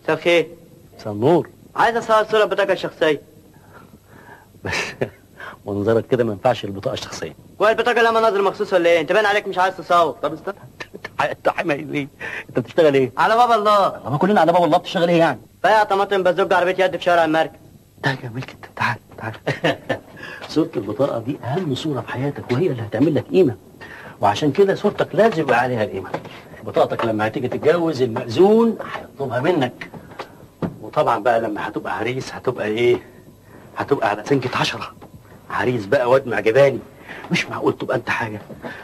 مساء الخير. مساء النور. عايز اصور صورة بطاقة الشخصية. بس منظرك كده ما ينفعش البطاقة الشخصية. والبطاقة لها مناظر مخصوص ولا ايه؟ انت باين عليك مش عايز تصور. طب استنى. انت حامل ليه؟ انت بتشتغل ايه؟ على باب الله. ما كلنا على باب الله. بتشتغل ايه يعني؟ بيع طماطم بزوج عربية يد في شارع المركز. ده جميل جدا. تعال تعال. صورة البطاقة دي أهم صورة في حياتك وهي اللي هتعمل لك قيمة. وعشان كده صورتك لازم يبقى عليها القيمة. بطاقتك لما هتيجي تتجوز المأذون هيطلبها منك. وطبعا بقى لما هتبقى عريس هتبقى ايه؟ هتبقى على سنجة 10. عريس بقى واد معجباني. مش معقول تبقى انت حاجة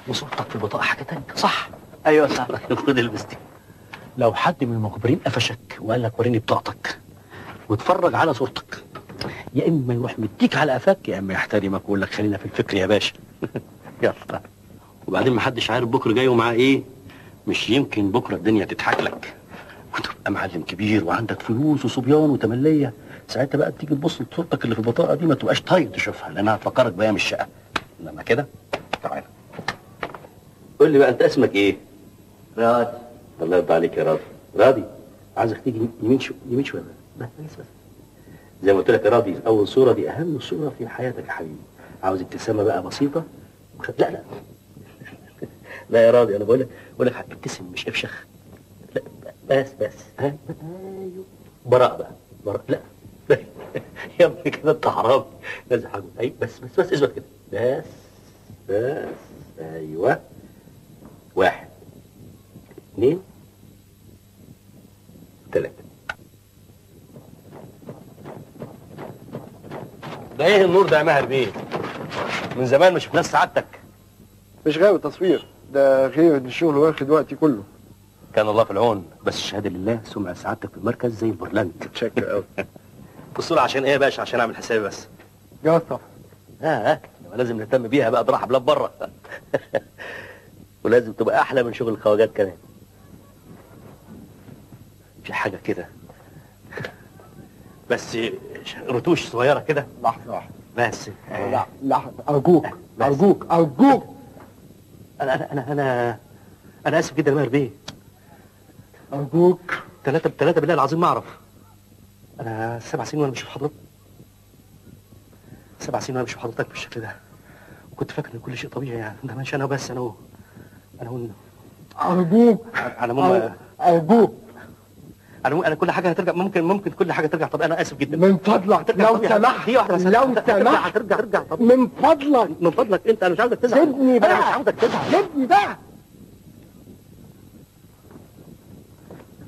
وصورتك في البطاقة حاجة تانية. صح؟ ايوه صح. خد البس دي. لو حد من المخبرين قفشك وقال لك وريني بطاقتك واتفرج على صورتك، يا اما يروح مديك على قفاك يا اما يحترمك ويقول لك خلينا في الفكر يا باشا. يلا. وبعدين محدش عارف بكره جاي ومعاه ايه. مش يمكن بكره الدنيا تضحك لك وتبقى معلم كبير وعندك فلوس وصبيان وتمليه. ساعتها بقى تيجي تبص لصورتك اللي في البطاقه دي ما تبقاش طايق تشوفها لانها هتفكرك بايام الشقه. لما كده تعالى قول لي بقى انت اسمك ايه؟ راضي. الله يرضى عليك يا راضي. راضي عايزك تيجي يمين يمين شويه بس. زي ما قلت لك يا راضي اول صوره دي اهم صوره في حياتك يا حبيبي. عاوز ابتسامه بقى بسيطه. لا لا لا يا راضي انا بقول لك ابتسم مش افشخ. لا بس ها ايوه براء بقى براء. لا يا ابني كده انت حرامي. لازم حاجه. ايوه بس اثبت كده. بس ايوه 1 2 3. ده ايه النور ده يا ماهر بيه؟ من زمان ما شفناش سعادتك. مش غاوي تصوير، ده غير ان الشغل واخد وقتي كله. كان الله في العون. بس الشهاده لله سمعه سعادتك في المركز زي البرلنت. متشكر قوي. الصوره عشان ايه يا باشا؟ عشان اعمل حسابي بس. جواز سفر. لازم نهتم بيها بقى براحه بلاد بره. ولازم تبقى احلى من شغل الخواجات كمان. في حاجه كده بس رتوش صغيره كده. لحظه واحده بس. لا لحظه ارجوك ارجوك. انا اسف جدا يا ماهر بيه. ارجوك. 3 بالله العظيم ما اعرف. انا 7 سنين وانا بشوف حضرتك. 7 سنين وانا بشوف حضرتك بالشكل ده وكنت فاكر ان كل شيء طبيعي يعني. ده مش انا بس انا ارجوك. ارجوك. انا كل حاجه هترجع. ممكن كل حاجه ترجع. طب انا اسف جدا. من فضلك لو سمحت هترجع. طب من فضلك انت. انا مش عاوزك تزعل. سيبني بقى. انا مش عاوزك تزعل. سيبني بقى.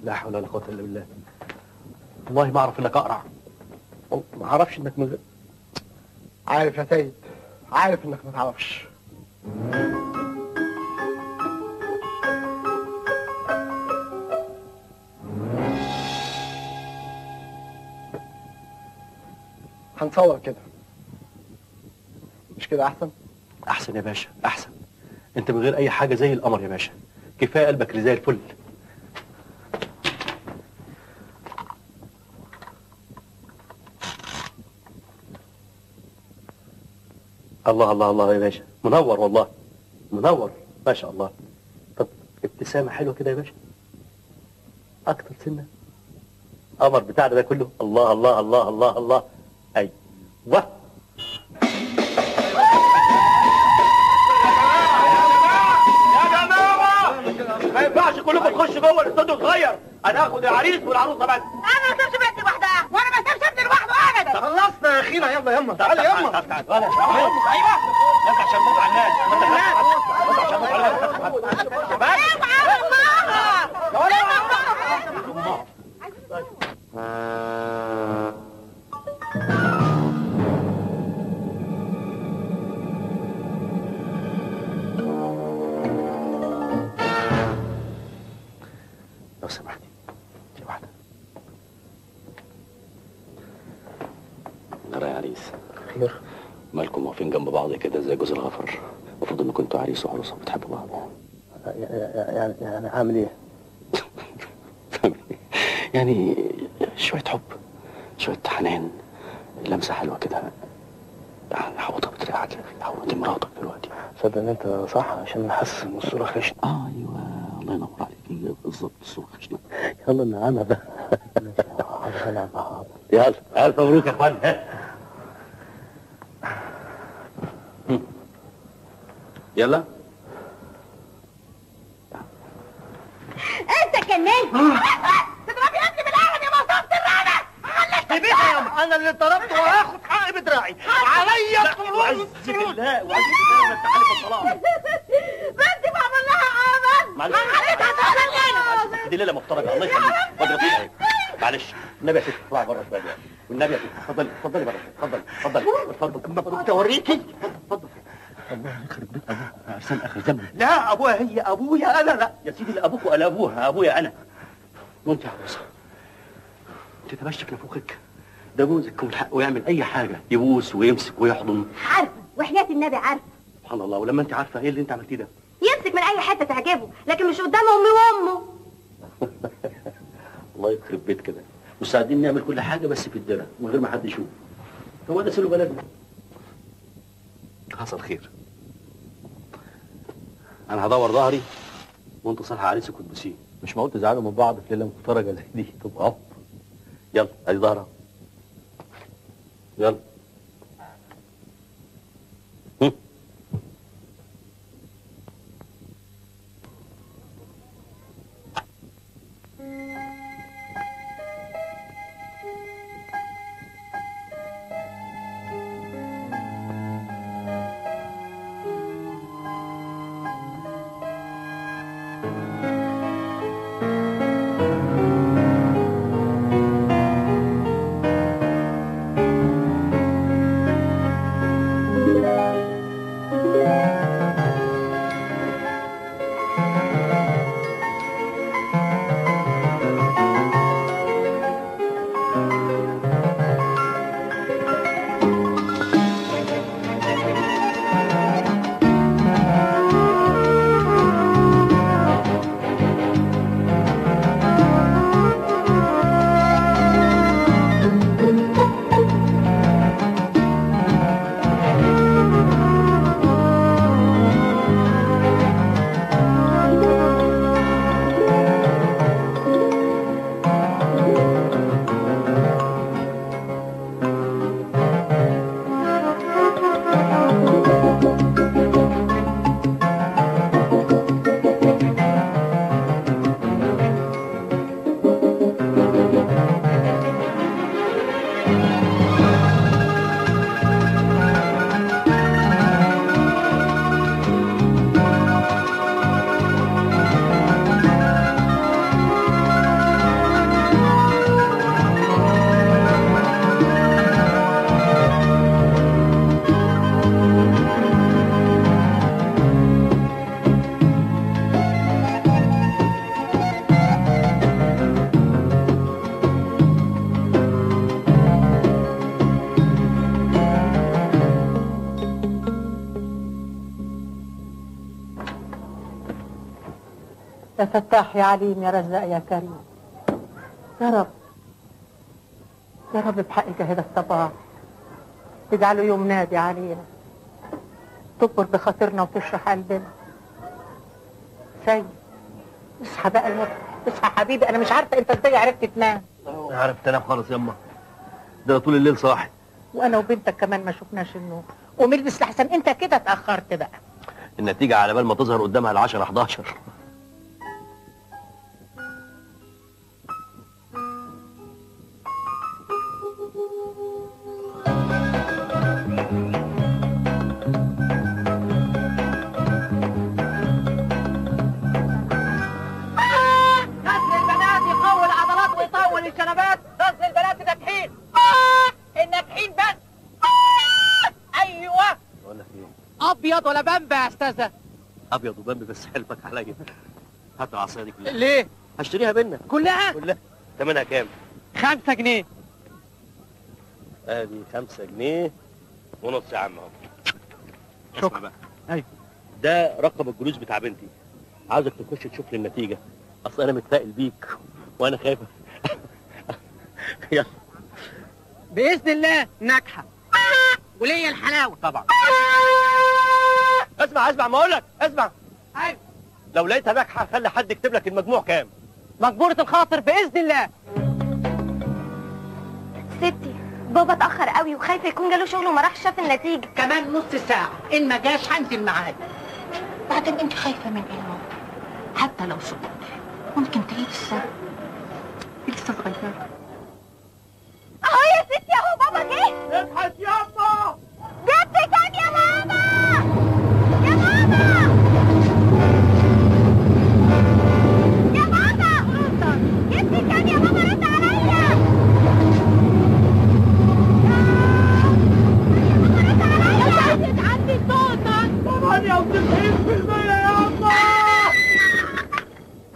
لا حول ولا قوه الا بالله. والله ما اعرف انك اقرع. ما اعرفش انك من غير. عارف يا سيد، عارف انك ما تعرفش. هنصور كده مش كده احسن؟ احسن يا باشا احسن. انت من غير اي حاجه زي القمر يا باشا. كفايه قلبك اللي زي الفل. الله الله الله يا باشا. منور والله. منور ما شاء الله. طب ابتسامه حلوه كده يا باشا. اكتر سنه. قمر بتاعنا ده كله. الله الله الله الله الله. ايوه ما ينفعش كلكم تخشوا جوه الاستوديو الصغير. انا هاخد العريس والعروسه بس. انا ما اسيبش بنتي لوحدها وانا ما اسيبش ابني لوحده ابدا. خلصنا يا اخينا. يلا يما تعالى يما. تعال ايوه انت عشان تموت على الناس. انت عشان تموت على الناس. لو سمحتي دي واحده. نرى يا عريس. خير؟ مالكم واقفين جنب بعض كده زي جوز الغفر؟ المفروض انكم انتوا عريس وعروسه بتحبوا بعض. يعني عامل ايه؟ يعني شويه حب، شويه حنان، لمسه حلوه كده. يعني حوطها بتريحك يا اخي، حوطها دي مراتك دلوقتي. صدق ان انت صح، عشان حاسس ان الصوره خشنه. ايوه الله ينور عليك، بالظبط الصوره خشنه. يلا نعمها بقى. يلا الف مبروك يا اخوان. يلا انت كمان تضربي ابني بالقلم يا مصاصة الرقبة. سيبيها يا ام، انا اللي ضربت وهاخد حقي بدراعي. عليا الفلوس. وعزك الله وعزك الله ما تتعلم الطلاق. بنتي بعمل لها عمل. معلش خليتها تغلط. دي ليله مفترجه الله يخليك. واجرب فيها معلش النبي يا ست اطلعي بره شويه دلوقتي والنبي يا ست اتفضلي اتفضلي بره اتفضلي اتفضلي اوريكي اتفضل. الله يخرب بيت ابوك عشان اخر زمن. لا ابوها هي ابويا انا. لا يا سيدي لا ابوك ولا ابوها، ابويا انا. وانت يا عروسه انت تمشك نفوخك، ده جوزك ومن حقه يعمل اي حاجه، يبوس ويمسك ويحضن. عارفة وحياة النبي عارفة. سبحان الله، ولما انت عارفه ايه اللي انت عملتيه ده؟ يمسك من اي حتة تعجبه، لكن مش قدام امي وامه. الله يخرب بيت كده، مستعدين نعمل كل حاجه بس في الدرة من غير ما حد يشوف. هو ده سلو بلدنا. حصل خير. انا هدور ظهري وانت صالحه عريسك وتبوسيه. مش معقول تزعلوا من بعض في ليله مفترجه زي دي، تبقى عبط. يلا ادي ظهرها. يلا. يا فتاح يا عليم يا رزاق يا كريم، يا رب يا رب بحقك هذا الصباح تجعله يوم نادي علينا، تكبر بخاطرنا وتشرح قلبنا. سيد اصحى بقى المطرح، اصحى حبيبي. انا مش عارفه انت ازاي عرفت تنام. عرفت انام خالص يما، ده طول الليل صاحي. وانا وبنتك كمان ما شفناش النوم. قوم البس لحسن انت كده اتاخرت بقى. النتيجه على بال ما تظهر قدامها ال10 11. ابيض ولا بامبا يا استاذه؟ ابيض وبامبي بس حلفك عليا. هات العصايه دي كلها. ليه؟ هشتريها منك. كلها؟ كلها. ثمنها كام؟ 5 جنيه. ادي 5 جنيه ونص يا عم اهو. اسمع بقى. ايوه. ده رقم الجلوس بتاع بنتي. عاوزك تخش تشوف لي النتيجه. اصل انا متفائل بيك وانا خايف. يلا. باذن الله ناجحه. وليا الحلاوه. طبعا. اسمع ما اقولك. اسمع. ايوه. لو لقيتها ناجحه خلي حد يكتب لك المجموع كام. مجبورة الخاطر باذن الله. ستي بابا اتأخر قوي وخايفة يكون جاله شغل وما راحش شاف النتيجة. كمان نص ساعة إن ما جاش هنزل معاك. بعدين أنت خايفة من إيه يا ماما؟ حتى لو سقط ممكن تعيد السنة. لسه صغيرة. أهو يا ستي أهو بابا جه. ابحث يابا. جبت كام يا ماما؟ يا ماما. يا ماما. جبت كام يا ماما؟ رد عليا. عندي صوتك 98% يابا.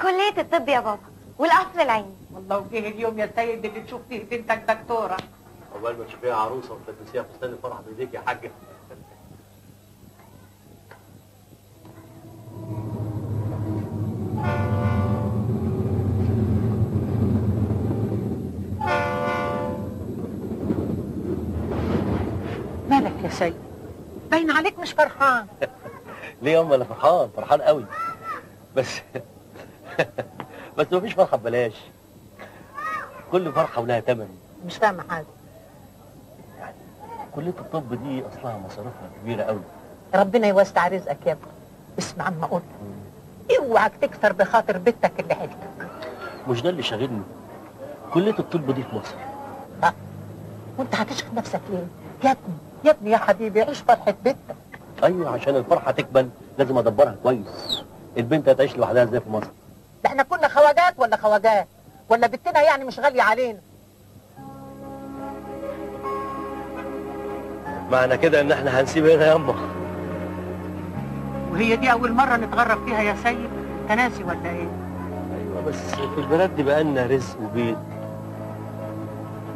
كلية الطب يا بابا والقصر العيني. والله وجه اليوم يا سيد اللي تشوف فيه بنتك دكتورة. عقبال ما تشوفيها عروسه وتلبسيها فستان الفرح بايديك يا حاجه. مالك يا سيد؟ باين عليك مش فرحان. ليه يا أم؟ انا فرحان قوي. بس مفيش فرحه ببلاش. كل فرحه ولها ثمن. مش فاهمة حاجة. كليه الطب دي اصلها مصاريفها كبيره قوي. ربنا يوسع رزقك يا ابني. اسمع عم اقول لك، اوعك تكسر بخاطر بنتك اللي حيلتك. مش ده اللي شاغلني. كليه الطب دي في مصر. ها؟ وانت هتشغل نفسك ليه؟ يا ابني يا حبيبي عيش فرحة بنتك. ايوه عشان الفرحه تكمل لازم ادبرها كويس. البنت هتعيش لوحدها ازاي في مصر؟ ده احنا كنا خواجات ولا بنتنا يعني مش غالية علينا. معنى كده ان احنا هنسيب هنا ياما. وهي دي أول مرة نتغرب فيها يا سيد؟ أنت ناسي ولا إيه؟ ايوه بس في البلد دي بقى لنا رزق وبيت.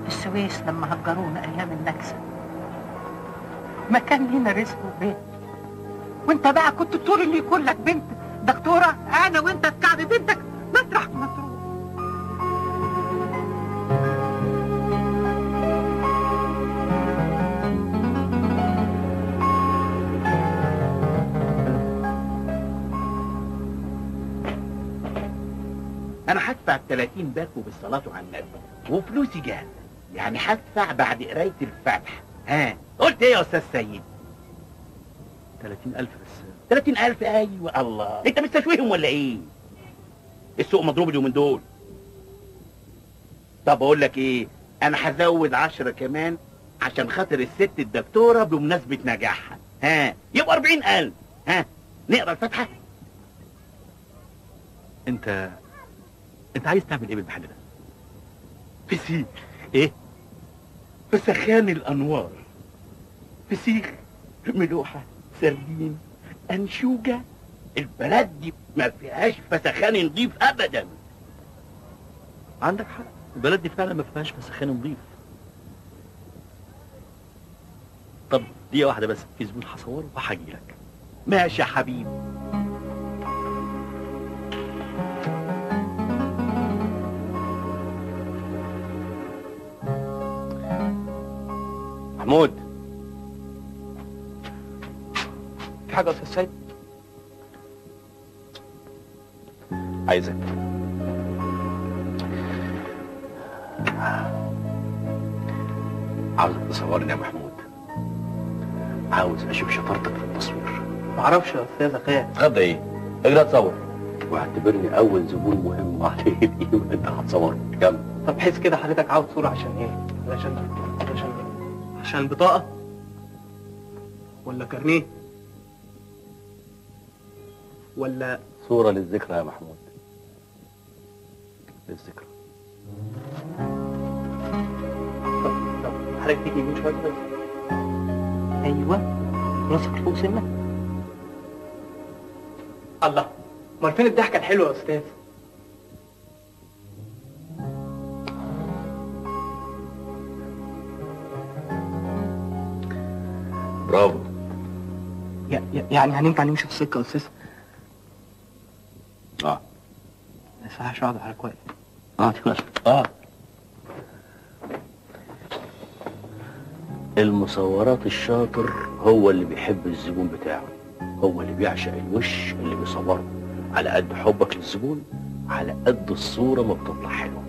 السويس لما هجرونا أيام النكسة ما كان لينا رزق وبيت. وأنت بقى كنت طول اللي يكون لك بنت دكتورة، أنا وأنت في كعب بنتك مطرح ما تروح. انا هدفع 30 باكو بالصلاة على النبي وفلوسي جاهزة، يعني هدفع بعد قراية الفاتحة. ها قلت ايه يا استاذ سيد؟ 30,000 بس. 30,000؟ ايوه. الله، انت مستشويهم ولا ايه؟ السوق مضروب اليومين دول. طب اقول لك ايه، انا هزود 10 كمان عشان خاطر الست الدكتورة بمناسبة نجاحها. ها يبقى 40,000. ها نقرا الفاتحة. انت عايز تعمل ايه بالمحل ده؟ فسيخ. ايه؟ فسخان الانوار. فسيخ، ملوحة، سردين، انشوجة. البلد دي ما فيهاش فسخان نضيف ابدا. عندك حق، البلد دي فعلا ما فيهاش فسخان نضيف. طب دقيقة واحدة بس، في زبون هصوره وهاجي لك. ماشي يا حبيبي. محمود، في حاجة يا أستاذ سيد؟ عايزك. عاوزك تصورني يا محمود. عاوز اشوف شطارتك في التصوير. معرفش يا أستاذ أخير. اتغدى ايه؟ اجري تصور. واعتبرني اول زبون مهم وعليه القيمة انت هتصورني. يلا. طب حس كده حضرتك عاوز صورة عشان إيه؟ عشان البطاقة؟ ولا كارنيه؟ ولا صورة للذكرى يا محمود. للذكرى. طب حضرتك تيجي يمين شوية كده. أيوة راسك فوق سنة. الله، امال فين الضحكة الحلوة يا أستاذ؟ برافو. يعني هننفع نمشي في السكه يا استاذ؟ اه ما يصحش اقعد على كويس. المصورات الشاطر هو اللي بيحب الزبون بتاعه، هو اللي بيعشق الوش اللي بيصوره. على قد حبك للزبون على قد الصورة ما بتطلع حلوة.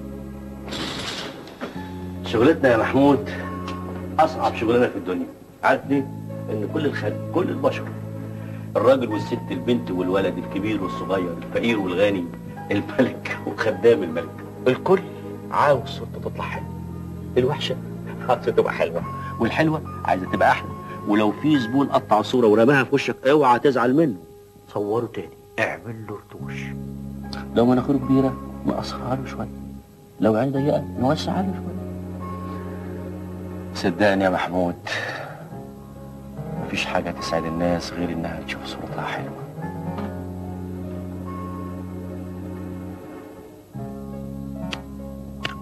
شغلتنا يا محمود أصعب شغلانة في الدنيا. عارف ليه؟ إن كل كل البشر، الراجل والست، البنت والولد، الكبير والصغير، الفقير والغني، الملك وخدام الملك، الكل عاوز صورته تطلع حلوة. الوحشة عاوزة تبقى حلوة، والحلوة عايزة تبقى أحلى. ولو في زبون قطع صورة ورماها في وشك اوعى تزعل منه، صوره تاني، اعمل له رتوش. لو مناخيره كبيرة نقصرها له شوية، لو عينه ضيقة نوسعها له شوية. صدقني يا محمود مفيش حاجة تسعد الناس غير إنها تشوف صورتها حلوة.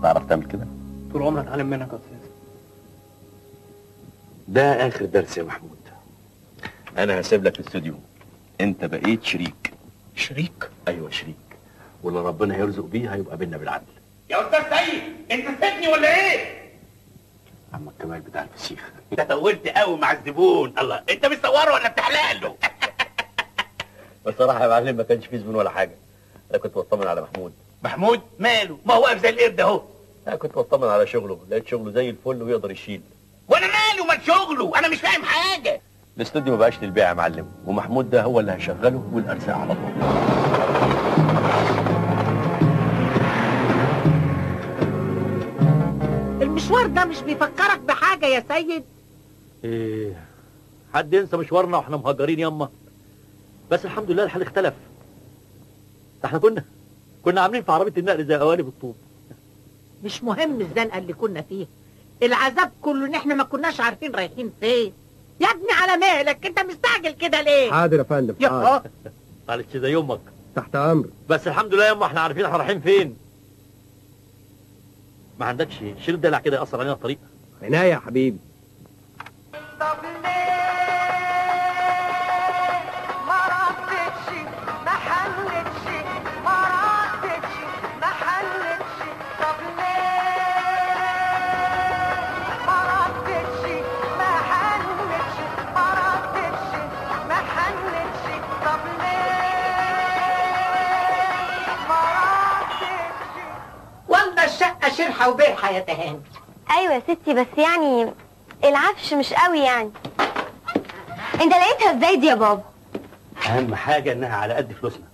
تعرف تعمل كده؟ طول عمرك اتعلم منك يا استاذ. ده آخر درس يا محمود. أنا هسيب لك الاستوديو، أنت بقيت شريك. شريك؟ أيوه شريك، واللي ربنا هيرزق بيه هيبقى بينا بالعدل. يا استاذ سيد انت سيبني ولا ايه؟ عمك كمال بتاع الفسيخ. انت طولت قوي مع الزبون. الله، انت بتصوره ولا بتحلق له؟ بصراحة يا معلم ما كانش فيه زبون ولا حاجة، أنا كنت بطمن على محمود. محمود ماله؟ ما هو واقف زي القرد اهو. أنا كنت بطمن على شغله، لقيت شغله زي الفل ويقدر يشيل. وانا ماله مال شغله؟ انا مش فاهم حاجه. الاستوديو ما بقاش للبيع يا معلم، ومحمود ده هو اللي هيشغله والارزاق على الله. المشوار ده مش بيفكرك بحاجة يا سيد؟ ايه حد ينسى مشوارنا واحنا مهجرين ياما؟ بس الحمد لله الحال اختلف. ده احنا كنا عاملين في عربية النقل زي قوالب الطوب. مش مهم الزنقة اللي كنا فيها، العذاب كله ان احنا ما كناش عارفين رايحين فين. يا ابني على مهلك، انت مستعجل كده ليه؟ حاضر يا فندم، حاضر. معلش زي يومك. تحت امر. بس الحمد لله ياما احنا عارفين احنا رايحين فين. ما عندكش شيل دلع كده يأثر علينا الطريق؟ عناية يا حبيبي. طب ليه ما ردتش ما حلتش ما ردتش ما حلتش؟ طب ليه ما ردتش ما حلتش ما ردتش ما حلتش؟ طب ليه ما ردتش؟ والله الشقة شرحة وبيرحة يا تهاني. ايوه يا ستي، بس يعني العفش مش قوي يعني. انت لقيتها ازاي دي يا بابا؟ اهم حاجة انها على قد فلوسنا،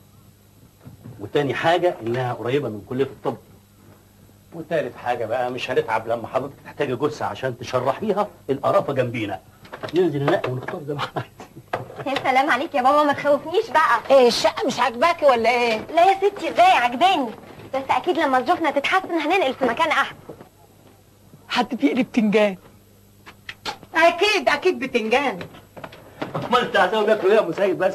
وتاني حاجة انها قريبة من كلية الطب، وتالت حاجة بقى مش هنتعب لما حضرتك تحتاجي جثة عشان تشرحيها، القرافة جنبينا، ننزل ننقي ونختار زي ما احنا عايزين. يا سلام عليك يا بابا، ما تخوفنيش بقى. ايه الشقة مش عاجباكي ولا ايه؟ لا يا ستي ازاي، عجباني، بس اكيد لما ظروفنا تتحسن هننقل في مكان احسن. هتتقلي بتنجان. اكيد بتنجان. امال انت عايزاه ناكل ايه يا ابو سيد؟ بس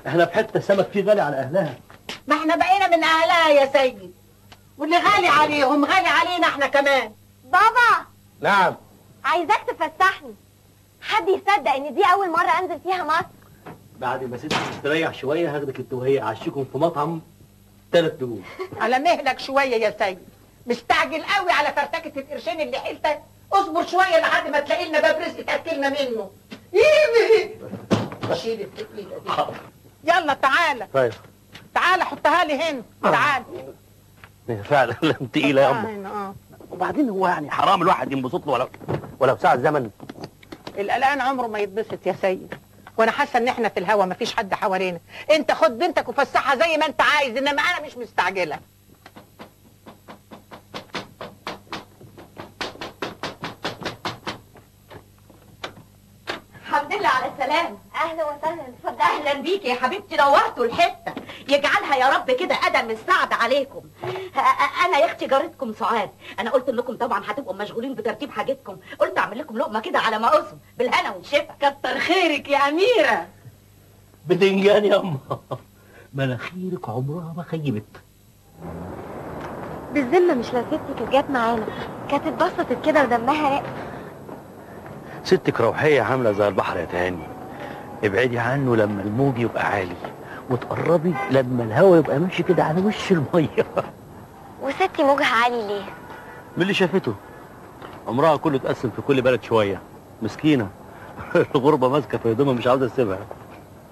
احنا في حته السمك فيه غالي على اهلها. ما احنا بقينا من اهلها يا سيد، واللي غالي عليهم غالي علينا احنا كمان. بابا. نعم. عايزاك تفسحني. حد يصدق ان دي اول مرة انزل فيها مصر؟ بعد ما ستك تستريح شويه هاخدك انت وهي اعشيكم في مطعم 3 نجوم. على مهلك شوية يا سيد، مستعجل قوي على فرتكة القرشين اللي حيلتك. اصبر شوية لحد ما تلاقي لنا باب رزق تاكلنا منه. شيل التقيلة دي. يلا تعالى. طيب تعالى حطها لي هنا. تعالى. فعلا تقيله يا امه. وبعدين هو يعني حرام الواحد ينبسط له ولو ساعه زمن. القلقان عمره ما يتبسط يا سيد، وانا حاسه ان احنا في الهوا مفيش حد حوالينا. انت خد بنتك وفسحها زي ما انت عايز، انما انا مش مستعجله. الحمد لله على السلامة. اهلا وسهلا، اتفضلي. اهلا بيكي يا حبيبتي، نورتوا الحتة. يجعلها يا رب كده قدم السعد عليكم. انا يا اختي جارتكم سعاد، انا قلت لكم طبعا هتبقوا مشغولين بترتيب حاجتكم، قلت اعمل لكم لقمة كده على ما اسم بالهنا والشفا. كتر خيرك يا اميرة. بتنجان يا امه، مناخيرك عمرها ما خيبت. بالذمة مش لو ستي كانت جت معانا كانت اتبسطت كده ودمها راق. ستك روحية عاملة زي البحر يا تهاني، ابعدي عنه لما الموج يبقى عالي، وتقربي لما الهواء يبقى ماشي كده على وش المية. وستي موجها عالي ليه؟ من اللي شافته عمرها كله اتقسم في كل بلد شوية، مسكينة. الغربة ماسكة في هدومها مش عاوزة تسيبها.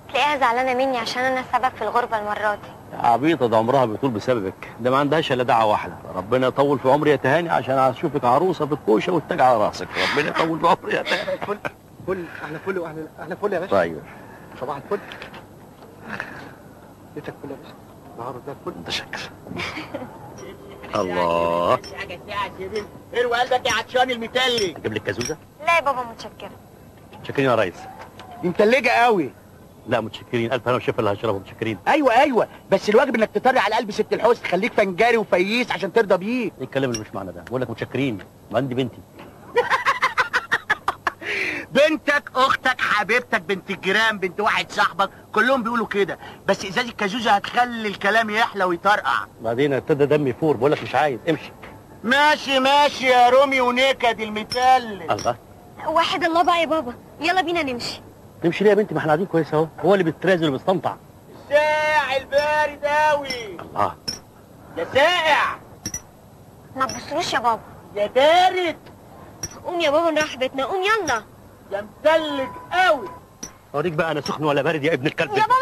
تلاقيها زعلانة مني عشان أنا السبب في الغربة المرة دي. يا عبيطة، ده عمرها بيطول بسببك، ده ما عندهاش إلا دعوة واحدة، ربنا يطول في عمري يا تهاني عشان أشوفك عروسة بالكوشة والتاج على راسك، ربنا يطول في عمري يا تهاني. فل احلى فل واحلى فل يا باشا. طيب صباح الفل. بيتك فل يا باشا. نهار ده الفل. ده شكل. الله. اروي قلبك يا عطشان المتلج. أجيب لك كازوزة؟ لا يا بابا متشكرة. متشكرين يا ريس. دي متلجه قوي. لا متشكرين، ألف هنا وشفا اللي هشربه، متشكرين. ايوه بس الواجب انك تطري على قلب ست الحسن، تخليك فنجاري وفييس عشان ترضى بيه. ايه الكلام اللي مش معنى ده؟ بقول لك متشكرين، وعندي بنتي. بنتك، اختك، حبيبتك، بنت الجيران، بنت واحد صاحبك، كلهم بيقولوا كده، بس ازازه الكازوزه هتخلي الكلام يحلى ويطرقع. بعدين ابتدى دمي يفور، بقول لك مش عايز، امشي. ماشي يا رومي ونكد المتلج. الله. واحد الله بقى يا بابا، يلا بينا نمشي. تمشي ليه يا بنتي؟ ما احنا قاعدين كويس اهو، هو اللي بيترازل وبيستنطع. الساعة البارد اوي. الله. يا ساقع. ما تبصروش يا بابا. يا بارد. قوم يا بابا نروح بيتنا، قوم يلا. يا متلج قوي. اوريك بقى انا سخن ولا بارد يا ابن الكلب. يا بابا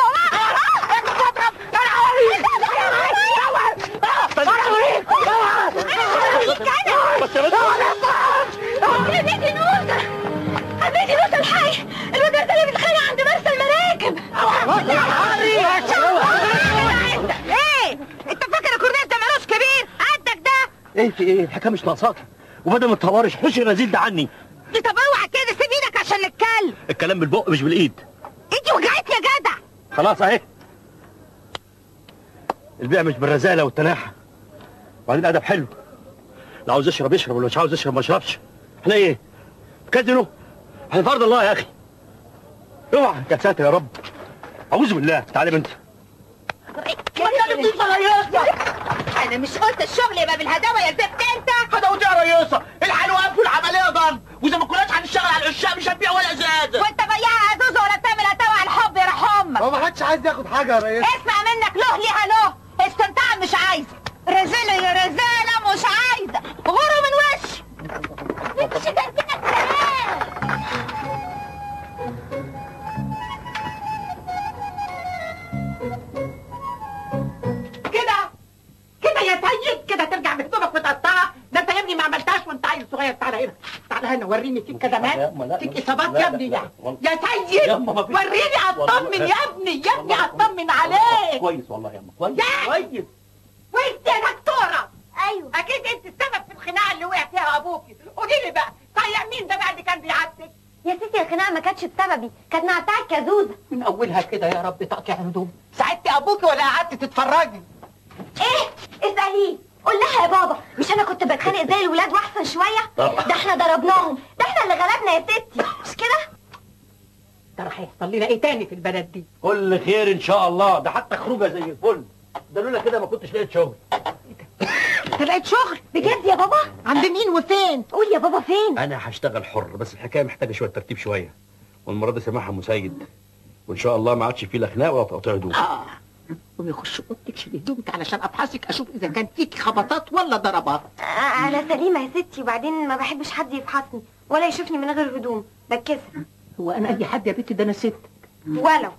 حبيبتي نوسة الحي، الواد ده اللي بيتخانق عند مرسى المراكب. ايه؟ انت فاكر الكورنيش ده مالوش كبير؟ قدك ده؟ ايه في ايه؟ الحكايه مش ناقصاك، وبدل ما تطورش حوش الرزيل ده عني. طب اوعى كده، سيب ايدك عشان نتكلم. الكلام بالبق مش بالايد. ايدي وجعت يا جدع. خلاص اهي. البيع مش بالرزاله والتناحه. وبعدين ادب حلو. اللي عاوز يشرب يشرب، واللي مش عاوز يشرب ما يشربش. احنا ايه؟ كازينو؟ احنا فرض الله يا اخي. اوعى يا ساتر يا رب. اعوذ بالله. تعالي بنت. انا مش قلت الشغل يبقى بالهداوه يا زفت انت؟ هدوتي يا ريسه، الحلوات والعمليه ضن، واذا ما كناش هنشتغل على العشاء مش هنبيع ولا ازازه. وانت بياع ازوز ولا بتعمل هداوه على الحب يرحم امك. هو ما حدش عايز ياخد حاجه يا ريس. اسمع منك له ليها له، استمتاع مش عايزه، رزاله يا رزاله مش عايزه، غوروا من وشي. مش تربيتك كلام. كده يا سيد، كده ترجع بهدومك متقطعه. ده انت يا ابني ما عملتهاش وانت عيل صغير. تعالى هنا، تعالى هنا وريني فيك كدمات، فيك اصابات يا ابني. يا سيد وريني، اطمن يا ابني، يا ابني اطمن عليك. كويس والله يا اما، كويس كويس. وانت يا دكتوره؟ ايوه اكيد انت السبب في الخناقه اللي وقع فيها ابوكي. قولي لي بقى، طيب مين ده بقى اللي كان بيعاتبك؟ يا ستي، الخناقه ما كانتش بسببي، كانت مع بتاع الكازوزه. من اولها كده يا رب تقطع هدوم. ساعدتي ابوكي ولا قعدتي تتفرجي؟ ايه؟ اساليه، قول لها يا بابا، مش انا كنت بتخانق زي الولاد واحسن شويه؟ ده احنا ضربناهم، ده احنا اللي غلبنا يا ستي، مش كده؟ ده راح يحصل لنا ايه تاني في البلد دي؟ كل خير ان شاء الله، ده حتى خروجه زي الفل. ده لولا كده ما كنتش لقيت شغل. طلعت شغل؟ بجد يا بابا؟ عند مين وفين؟ قول يا بابا فين؟ انا هشتغل حر، بس الحكايه محتاجه شويه ترتيب شويه، والمره دي سامحها مسيد، وان شاء الله ما عادش فيه لا خناق ولا تقطيع هدوم. قومي يخش اوضتك، شيلي هدومك علشان ابحثك اشوف اذا كان فيكي خبطات ولا ضربات. انا سليمه يا ستي، وبعدين ما بحبش حد يفحصني ولا يشوفني من غير هدوم، بتكسف. هو انا اي حد يا بنتي؟ ده انا ست. ولو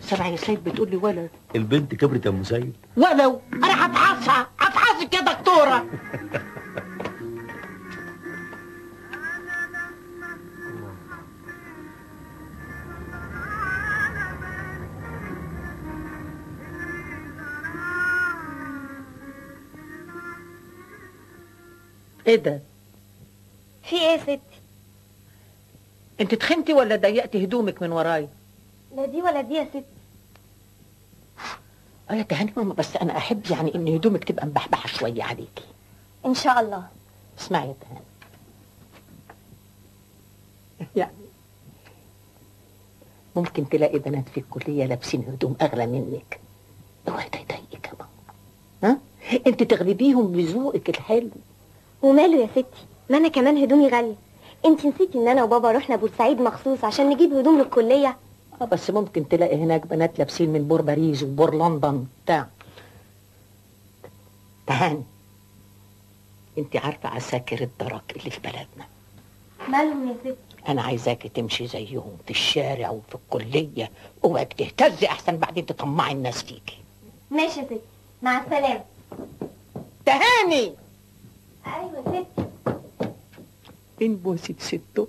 سامعه يا سيد بتقول لي ولو؟ البنت كبرت يا مسيد. ولو انا هفحصها، هفحصك يا دكتوره. ايه ده؟ في ايه يا ستي؟ انت تخنتي ولا ضيقتي هدومك من ورايا؟ لا دي ولا دي يا ستي. يا تهاني ماما، بس انا احب يعني ان هدومك تبقى مبحبحه شويه عليكي. ان شاء الله. اسمعي يا تهاني، يعني ممكن تلاقي بنات في الكليه لابسين هدوم اغلى منك. اوعي تضايقك يا ماما. ها؟ انت تغلبيهم بذوقك الحلو. وماله يا ستي، ما انا كمان هدومي غاليه. انت نسيتي ان انا وبابا رحنا بورسعيد مخصوص عشان نجيب هدوم للكليه؟ بس ممكن تلاقي هناك بنات لابسين من بور باريس وبور لندن بتاع. تهاني، انت عارفه عساكر الدرك اللي في بلدنا مالهم يا ستي؟ انا عايزاكي تمشي زيهم في الشارع وفي الكليه، اوعي تهتزي احسن بعدين تطمعي الناس فيكي. ماشي يا ستي، مع السلامه. تهاني. ايوه يا ستي. فين بوسة ستو؟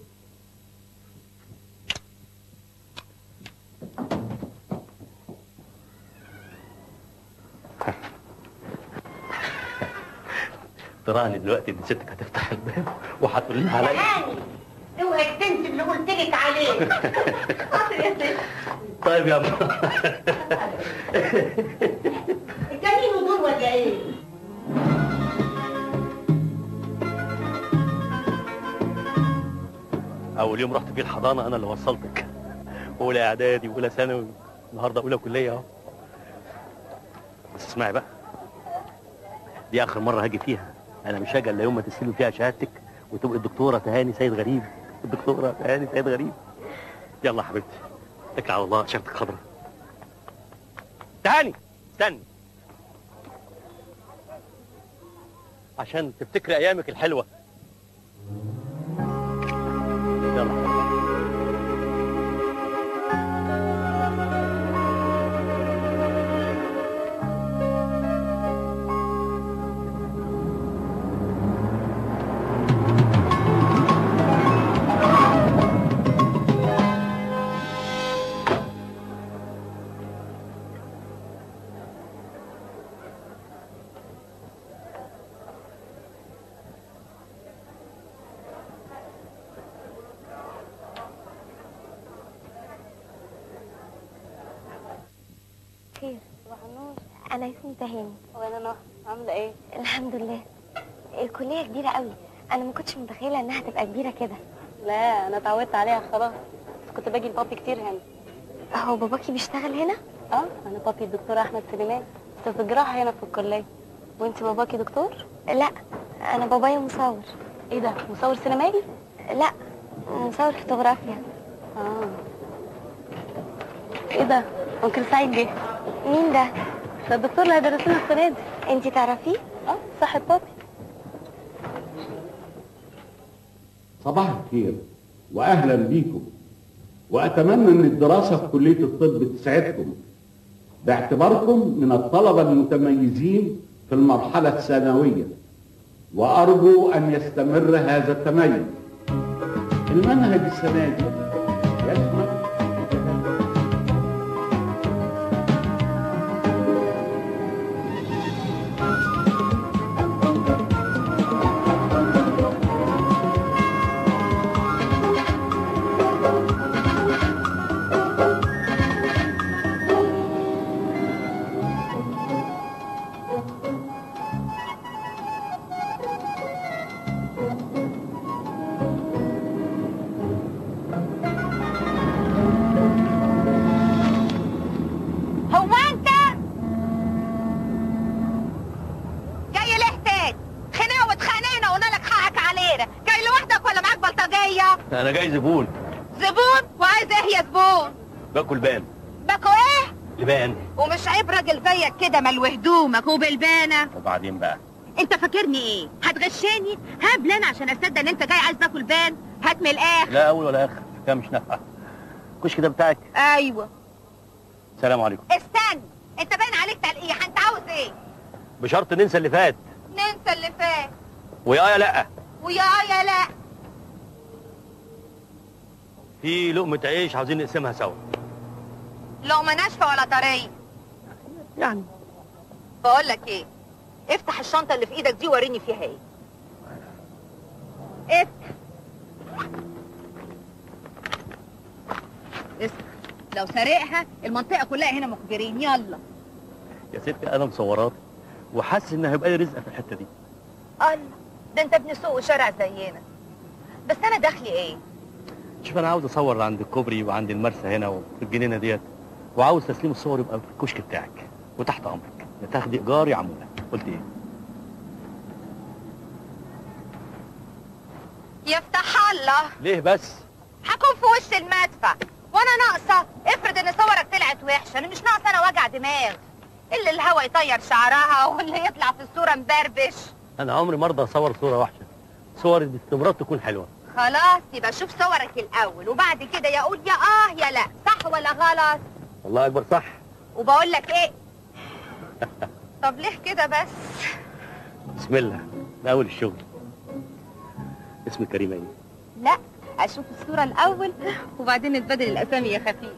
تراني دلوقتي ان ستك هتفتح الباب وهتقول لنا عليا. هاني اوعي تنسي اللي قلت لك عليه. حاضر يا ستي. طيب يا ماما. الجميل دول ولا ايه؟ اول يوم رحت فيه الحضانه انا اللي وصلتك. اولى اعدادي واولى ثانوي، النهارده اولى كليه اهو. بس اسمعي بقى، دي اخر مره هاجي فيها. انا مش هاجي الا يوم ما تستلمي فيها شهادتك وتبقي الدكتوره تهاني سيد غريب. الدكتوره تهاني سيد غريب. يلا يا حبيبتي اتكل على الله، شرطك خضرا. تهاني استني عشان تفتكري ايامك الحلوه. يلا. خير. صباح النور. انا اسمي تهاني. وانا نهى، عامله ايه؟ الحمد لله. الكليه كبيره قوي، انا ما كنتش متخيله انها تبقى كبيره كده. لا انا اتعودت عليها خلاص، بس كنت باجي لبابي كتير هنا. هو باباكي بيشتغل هنا؟ اه انا بابي الدكتور احمد سليمان، استاذ الجراحه هنا في الكليه. وانت باباكي دكتور؟ لا، انا بابايا مصور. ايه ده، مصور سينمائي؟ لا، مصور فوتوغرافيا. اه ايه ده، ممكن سعيد جه؟ مين ده؟ ده الدكتور اللي هيدرس لنا السنه دي. انتي تعرفيه؟ اه صاحب بابي. صباح الخير واهلا بيكم، واتمنى ان الدراسه في كليه الطب تسعدكم باعتباركم من الطلبه المتميزين في المرحله الثانويه، وارجو ان يستمر هذا التميز. المنهج السنه دي يشمل انا جاي زبون. زبون؟ وعايز ايه يا زبون؟ باكل بان. باكو ايه؟ لبان. ومش عيب راجل زيك كده ملو هدومك وبالبانه. وبعدين بقى؟ انت فاكرني ايه؟ هتغشاني؟ هبل انا عشان اصدق ان انت جاي عايز تاكل بان؟ هات من الاخر. لا اول ولا اخر، كده مش نافعه. الكشك ده بتاعك؟ ايوه. السلام عليكم. استنى، انت باين عليك تلقيح، انت عاوز ايه؟ بشرط ننسى اللي فات. ننسى اللي فات. ويا لا. ويا لا. في لقمة عيش عاوزين نقسمها سوا. لقمة ناشفة ولا طرية؟ يعني. بقول لك ايه؟ افتح الشنطة اللي في ايدك دي ووريني فيها ايه. افتح. اسمع، لو سارقها المنطقة كلها هنا مخبرين، يلا. يا ستي انا مصورات وحاسس ان هيبقى لي رزق في الحتة دي. الله، ده انت ابن سوق وشارع زينا. بس انا دخلي ايه؟ شوف انا عاوز اصور عند الكوبري وعند المرسى هنا وفي الجنينه ديت، وعاوز تسليم الصور يبقى في الكشك بتاعك، وتحت امرك يا تاخدي ايجار يا عموله. قلت ايه؟ يفتح الله. الله، ليه بس؟ هكون في وش المدفع وانا ناقصه؟ افرض ان صورك طلعت وحشه، انا مش ناقصه انا وجع دماغ. اللي الهوا يطير شعرها واللي يطلع في الصوره مبربش. انا عمري ما ارضى اصور صوره وحشه، صوري باستمرار تكون حلوه. خلاص يبقى شوف صورك الاول وبعد كده يا قول يا يا لا، صح ولا غلط؟ الله اكبر صح. وبقول لك ايه؟ طب ليه كده بس؟ بسم الله، ده اول الشغل. اسمك كريمه ايه؟ لا، اشوف الصوره الاول وبعدين نتبادل الاسامي يا خفيف.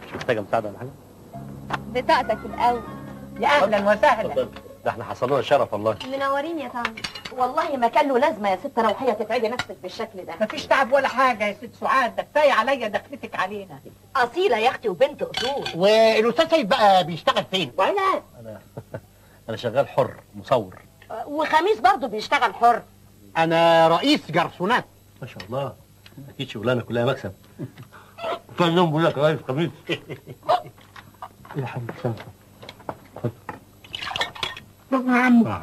مش محتاجه مساعده ولا حاجه؟ بطاقتك الاول. يا اهلا وسهلا. اتفضل. ده احنا حصل لنا شرف والله. منورين يا طنط. والله ما كان له لازمه يا ست روحيه تتعبي نفسك بالشكل ده. مفيش تعب ولا حاجه يا ست سعاد، ده كفايه عليا دخلتك علينا. اصيله يا اختي وبنت اصول. والاستاذ سيد بقى بيشتغل فين؟ ولا انا شغال حر مصور. وخميس برضه بيشتغل حر. انا رئيس جرسونات. ما شاء الله، اكيد شغلانه كلها مكسب. كل يوم بقول لك رئيس خميس. ايه يا حبيبي سامسون.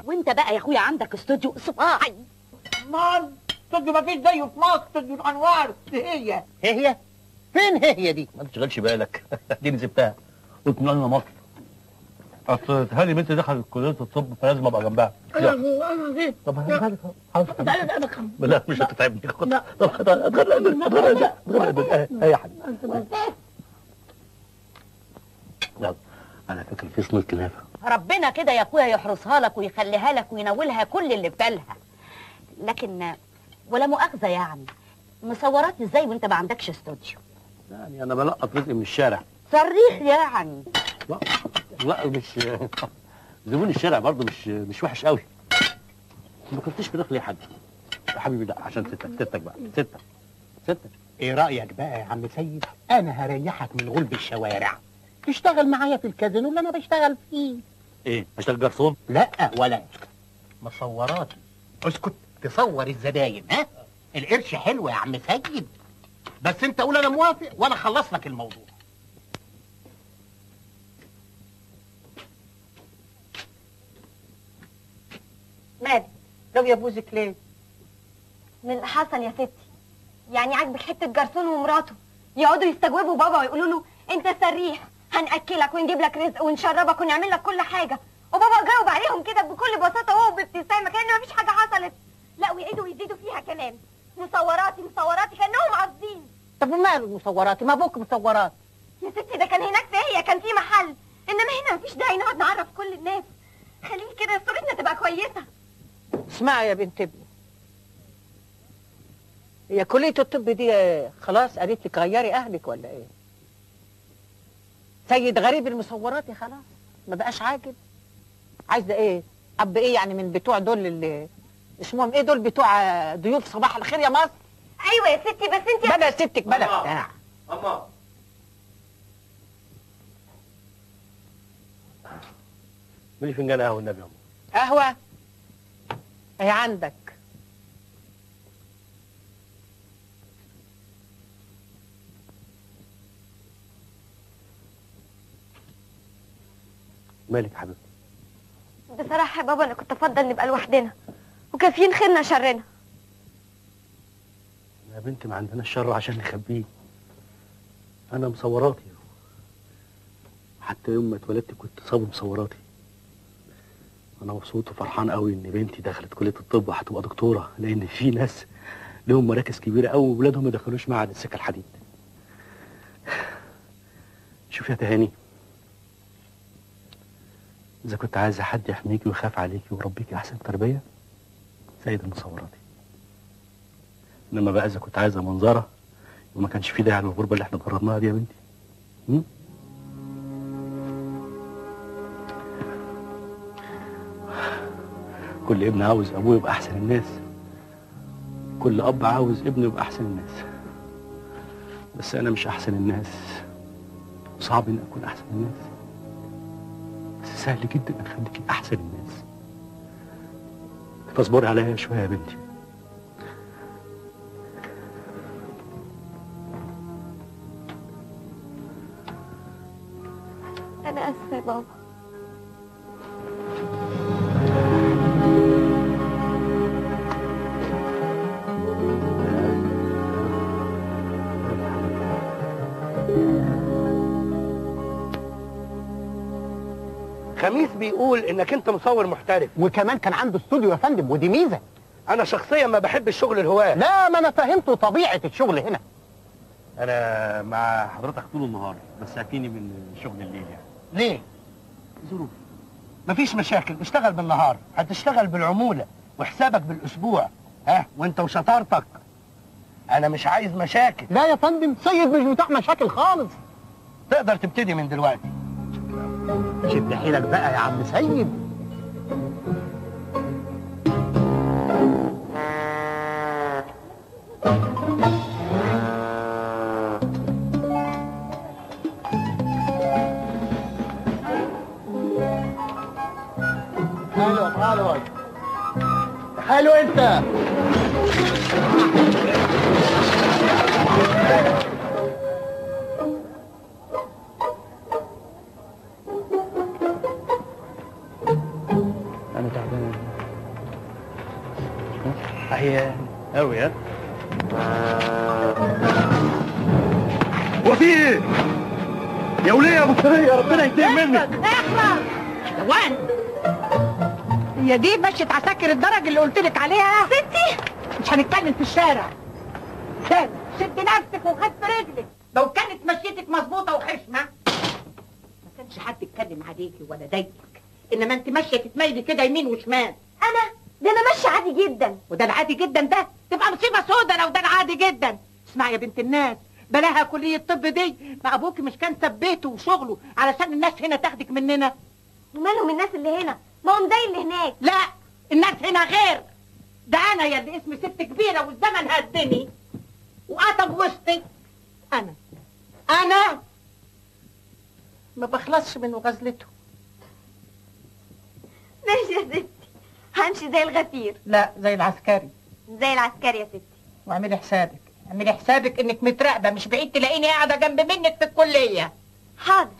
وانت بقى يا اخويا عندك استوديو صباعي. مان استوديو مفيش زيه في مصر، استوديو الانوار. هي هي فين هي دي؟ ما تشغلش بالك. دي اللي سبتها قلت لنا مصر. اصل هاني بنتي دخلت كليه الطب فلازم ابقى جنبها. طب هجيبها لك اهو. لا مش هتتعبني. طب اتغرق يا حبيبي. يلا على فكره في صينيه كنافه. ربنا كده يا اخويا يحرسها لك ويخليها لك وينولها كل اللي في بالها. لكن ولا مؤاخذه يعني، مصورات ازاي وانت ما عندكش استوديو؟ يعني انا بلقط رزق من الشارع. صريح يعني. لا مش زبون الشارع برضه مش وحش قوي. ما كنتش في دخل حد يا حبيبي. لا عشان ستك بقى ستك. ايه رايك بقى يا عم سيد؟ انا هريحك من غلب الشوارع، تشتغل معايا في الكازينو اللي انا بشتغل فيه. ايه هشتغل جرسون؟ لا ولا مصوراتي. اسكت، تصور الزباين. ها القرش حلو يا عم سيد، بس انت قول انا موافق وانا اخلص لك الموضوع. مالك رابيه بوزك ليه؟ من اللي حصل يا ستي. يعني عاجبك حته جرسون ومراته يقعدوا يستجوبوا بابا ويقولوا له انت سريح، هناكلك ونجيب لك رزق ونشربك ونعمل لك كل حاجه، وبابا جاوب عليهم كده بكل بساطه وهو بابتسامه كأن مفيش حاجه حصلت. لا ويعيدوا ويزيدوا فيها كمان، مصوراتي كانهم قاصدين. طب وماله مصوراتي؟ ما ابوك مصورات يا ستي، ده كان هناك هي كان في محل، انما هنا مفيش داعي نقعد نعرف كل الناس. خليه كده صورتنا تبقى كويسه. اسمعي يا بنت ابني، هي كلية الطب دي خلاص قالت لك غيري اهلك ولا ايه؟ سيد غريب المصورات خلاص ما بقاش عاجب. عايزه ايه؟ اب ايه يعني من بتوع دول اللي اسمهم ايه دول بتوع ضيوف صباح الخير يا مصر؟ ايوه يا ستي، بس انت بلا ستك بلا بتاع. اما ملي فنجان قهوه النبي يا أما. قهوة اهي عندك. مالك يا حبيبتي؟ بصراحه يا بابا انا كنت افضل نبقى لوحدنا وكافيين خيرنا شرنا. يا بنتي ما عندنا الشر عشان نخبيه. انا مصوراتي، حتى يوم ما اتولدت كنت صاب مصوراتي. انا مبسوط وفرحان قوي ان بنتي دخلت كليه الطب وهتبقى دكتوره، لان في ناس لهم مراكز كبيره قوي وولادهم ما دخلوش معهد السكه الحديد. شوف يا تهاني، اذا كنت عايزه حد يحميكي ويخاف عليكي ويربيكي احسن تربيه، سيد المصوراتي. انما بقى اذا كنت عايزه منظره وما كانش في داعي للغربه اللي احنا اتغربناها دي يا بنتي. كل ابن عاوز ابوه يبقى احسن الناس، كل اب عاوز ابنه يبقى احسن الناس. بس انا مش احسن الناس، صعب اني اكون احسن الناس، بس سهل جدا اخليكي احسن الناس. فاصبري عليا شويه يا بنتي. انا اسفه يا بابا. خميس بيقول انك انت مصور محترف، وكمان كان عنده استوديو يا فندم، ودي ميزه. انا شخصيا ما بحب الشغل الهواه. لا، ما انا فهمته طبيعه الشغل هنا. انا مع حضرتك طول النهار، بس هاتيني من شغل الليل يعني. ليه؟ ظروف. مفيش مشاكل، اشتغل بالنهار، هتشتغل بالعموله وحسابك بالاسبوع، ها، وانت وشطارتك. انا مش عايز مشاكل. لا يا فندم، سيد مش بتاع مشاكل خالص. تقدر تبتدي من دلوقتي. شد حيلك بقى يا عم سيد. حلو حلو انت. انا تعبان اهي قوي. ها وفي ايه؟ يا وليه يا ابو سريه، ربنا ينتقم منك. اخلص وين؟ هي دي مشيت عساكر الدرج اللي قلت لك عليها؟ ستي مش هنتكلم في الشارع. تاني شد نفسك وخد في رجلك. لو كانت مشيتك مظبوطه وخشمه ما كانش حد يتكلم عليكي ولا ضايقك، انما انت ماشيه تتميلي كده يمين وشمال. ده انا ماشيه عادي جدا. وده العادي جدا ده تبقى مصيبه سودا لو ده العادي جدا. اسمعي يا بنت الناس، بلاها كليه الطب دي، ما ابوكي مش كان ثبته وشغله علشان الناس هنا تاخدك مننا؟ ومالهم الناس اللي هنا؟ ما هم زي اللي هناك. لا، الناس هنا غير. ده انا يا اللي اسمي ست كبيره والزمن هدني وقطم وسطي. انا ما بخلصش من غزلته. ماشي يا ستي، همشي زي الغفير. لا، زي العسكري. زي العسكري يا ستي. واعملي حسابك، اعملي حسابك انك متراقبه، مش بعيد تلاقيني قاعده جنب منك في الكليه. حاضر.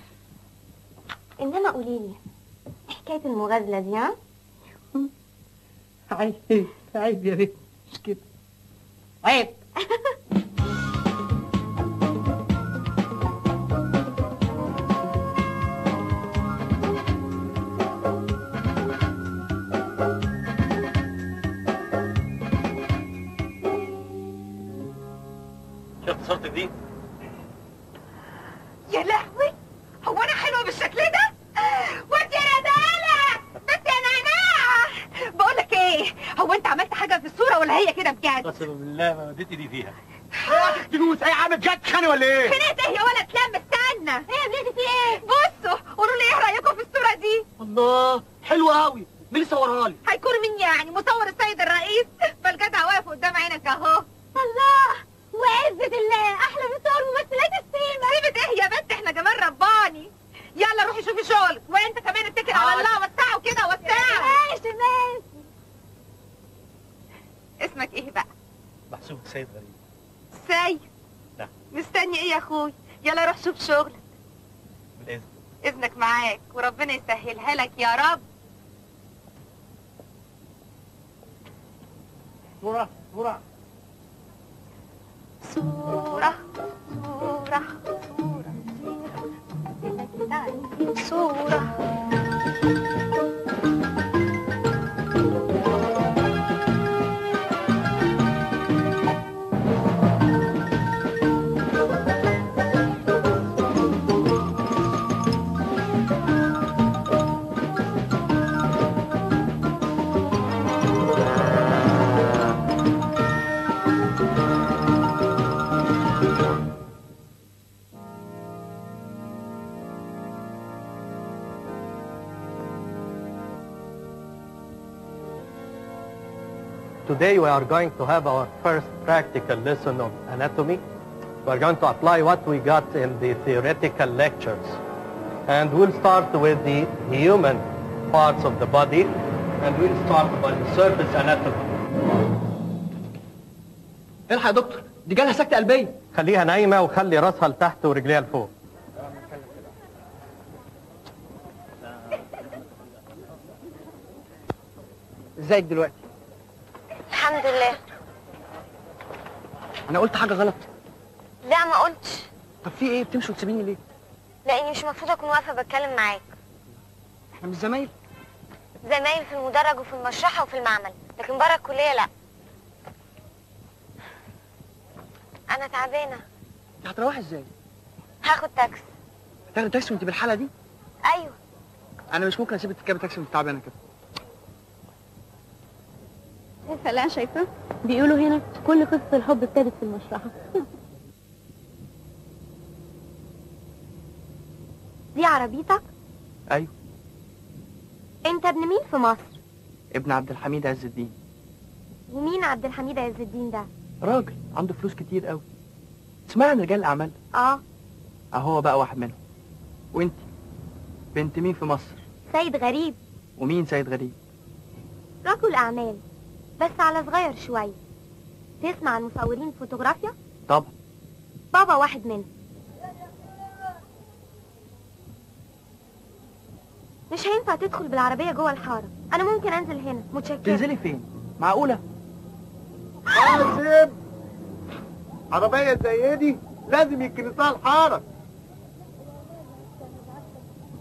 انما قوليلي حكايه المغازله دي، ها؟ عيب عيب يا بنت، مش كده عيب. شفت صورتك دي؟ يا لهوي، هو انا حلوه بالشكل ده؟ وانت يا ردالة بنت يا نعناع، بقول لك ايه، هو انت عملت حاجه في الصوره ولا هي كده بجد؟ قسما بالله ما وديت ايدي فيها. يا تنوس، ايه يا عم بجد خاني ولا ايه؟ خنقت ايه يا ولد؟ تلم استنى. ايه يا بنتي في ايه؟ بصوا قولوا لي ايه رايكم في الصوره دي؟ الله، حلوه قوي. مين اللي صورها لي؟ هيكون مين يعني؟ مصور السيد الرئيس؟ فالجدع واقف قدام عينك اهو. الله، وعزة الله، احلى من صور ممثلات السينما. سيبت ايه يا بنت، احنا جمال رباني. يلا روحي شوفي شغلك، وانت كمان اتكل على الله. وسعوا كده وسعوا. ماشي ماشي. اسمك ايه بقى؟ محسوب سيد غريب. سيد؟ نعم. مستني ايه يا اخوي؟ يلا روح شوف شغلك. بالاذن. اذنك معاك، وربنا يسهلها لك يا رب. صورة صورة صورة صورة صورة صورة. Today we are going to have our first practical lesson of anatomy. We are going to apply what we got in the theoretical lectures. And we'll start with the human parts of the body, and we'll start by the surface anatomy. الحق يا دكتور، دي جالها سكتة قلبية. خليها نايمة وخلي راسها لتحت ورجليها لفوق. ازيك دلوقتي؟ الحمد لله. انا قلت حاجة غلط؟ لا ما قلتش. طب في ايه، بتمشي وتسيبيني ليه؟ لاني مش المفروض اكون واقفه بتكلم معاك. احنا مش زمايل؟ زمايل في المدرج وفي المشرحة وفي المعمل، لكن بره الكلية لا. أنا تعبانة. انت هتروحي ازاي؟ هاخد تاكسي. هتاخدي تاكسي وانت بالحالة دي؟ أيوه. أنا مش ممكن أسيبك تركبي تاكسي وانت تعبانة كده. شايفة اللي أنا شايفاه؟ بيقولوا هنا كل قصة الحب ابتدت في المشرحة. دي عربيتك؟ أيوه. أنت ابن مين في مصر؟ ابن عبد الحميد عز الدين. ومين عبد الحميد عز الدين ده؟ راجل عنده فلوس كتير قوي. تسمعي عن رجال الأعمال؟ أهو بقى واحد منهم. وانت بنت مين في مصر؟ سيد غريب. ومين سيد غريب؟ رجل أعمال بس على صغير شوية. تسمع عن مصورين فوتوغرافيا؟ طبعا. بابا واحد منهم. مش هينفع تدخل بالعربية جوه الحارة، أنا ممكن أنزل هنا. متشكرة. تنزلي فين؟ معقولة؟ قاسم، عربية زي دي لازم يكنسها الحارة.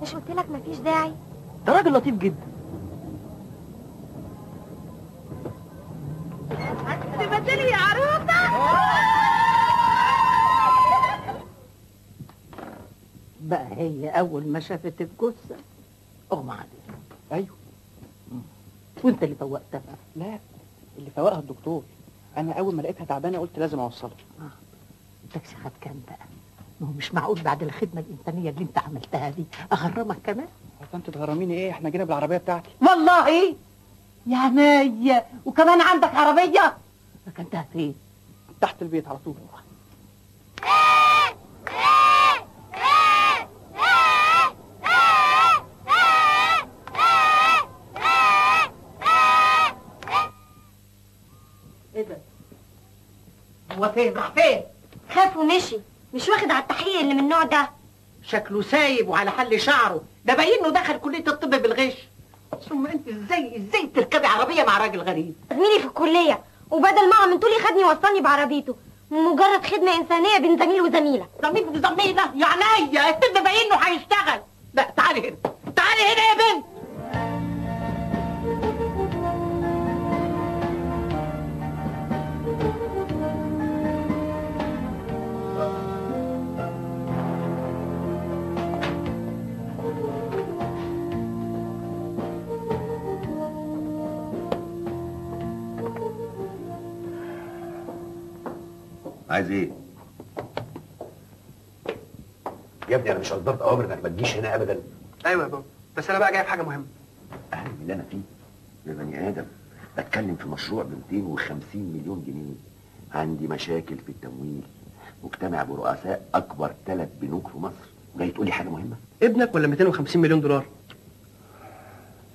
مش قلت لك مفيش داعي؟ ده راجل لطيف جدا. تبدلي يا عروسة. بقى هي أول ما شافت الجثة أغمى عليها. أيوه. وأنت اللي فوقتها؟ لا، اللي فوقها الدكتور. أنا أول ما لقيتها تعبانة قلت لازم أوصلها. التاكسي خد كام بقى؟ ما هو مش معقول بعد الخدمة الإنسانية اللي أنت عملتها دي أغرمك كمان؟ أنت تغرميني إيه؟ إحنا جينا بالعربية بتاعتي. والله يا عينيا، وكمان عندك عربية؟ ركنتها فين؟ تحت البيت على طول. ايه ده؟ هو فين؟ راح فين؟ خاف ومشي، مش واخد على التحقيق اللي من النوع ده. شكله سايب وعلى حل شعره، ده باين انه دخل كلية الطب بالغش. ثم انت ازاي تركبي عربية مع راجل غريب؟ زميلي في الكلية، وبدل ما من طولي خدني وصلني بعربيته. مجرد خدمة إنسانية بين زميل وزميلة. زميل وزميلة؟ يا عينيا، الطب باين انه هيشتغل. لا تعالي هنا، تعالي هنا يا بنت. عايز ايه؟ يا ابني انا مش قدرت اوامر انك ما تجيش هنا ابدا. ايوه يا بابا، بس انا بقى جايب حاجه مهمه. اهم من اللي انا فيه يا بني ادم. بتكلم في مشروع ب 250 مليون جنيه. عندي مشاكل في التمويل. مجتمع برؤساء اكبر 3 بنوك في مصر. جاي تقول لي حاجه مهمه؟ ابنك ولا 250 مليون دولار؟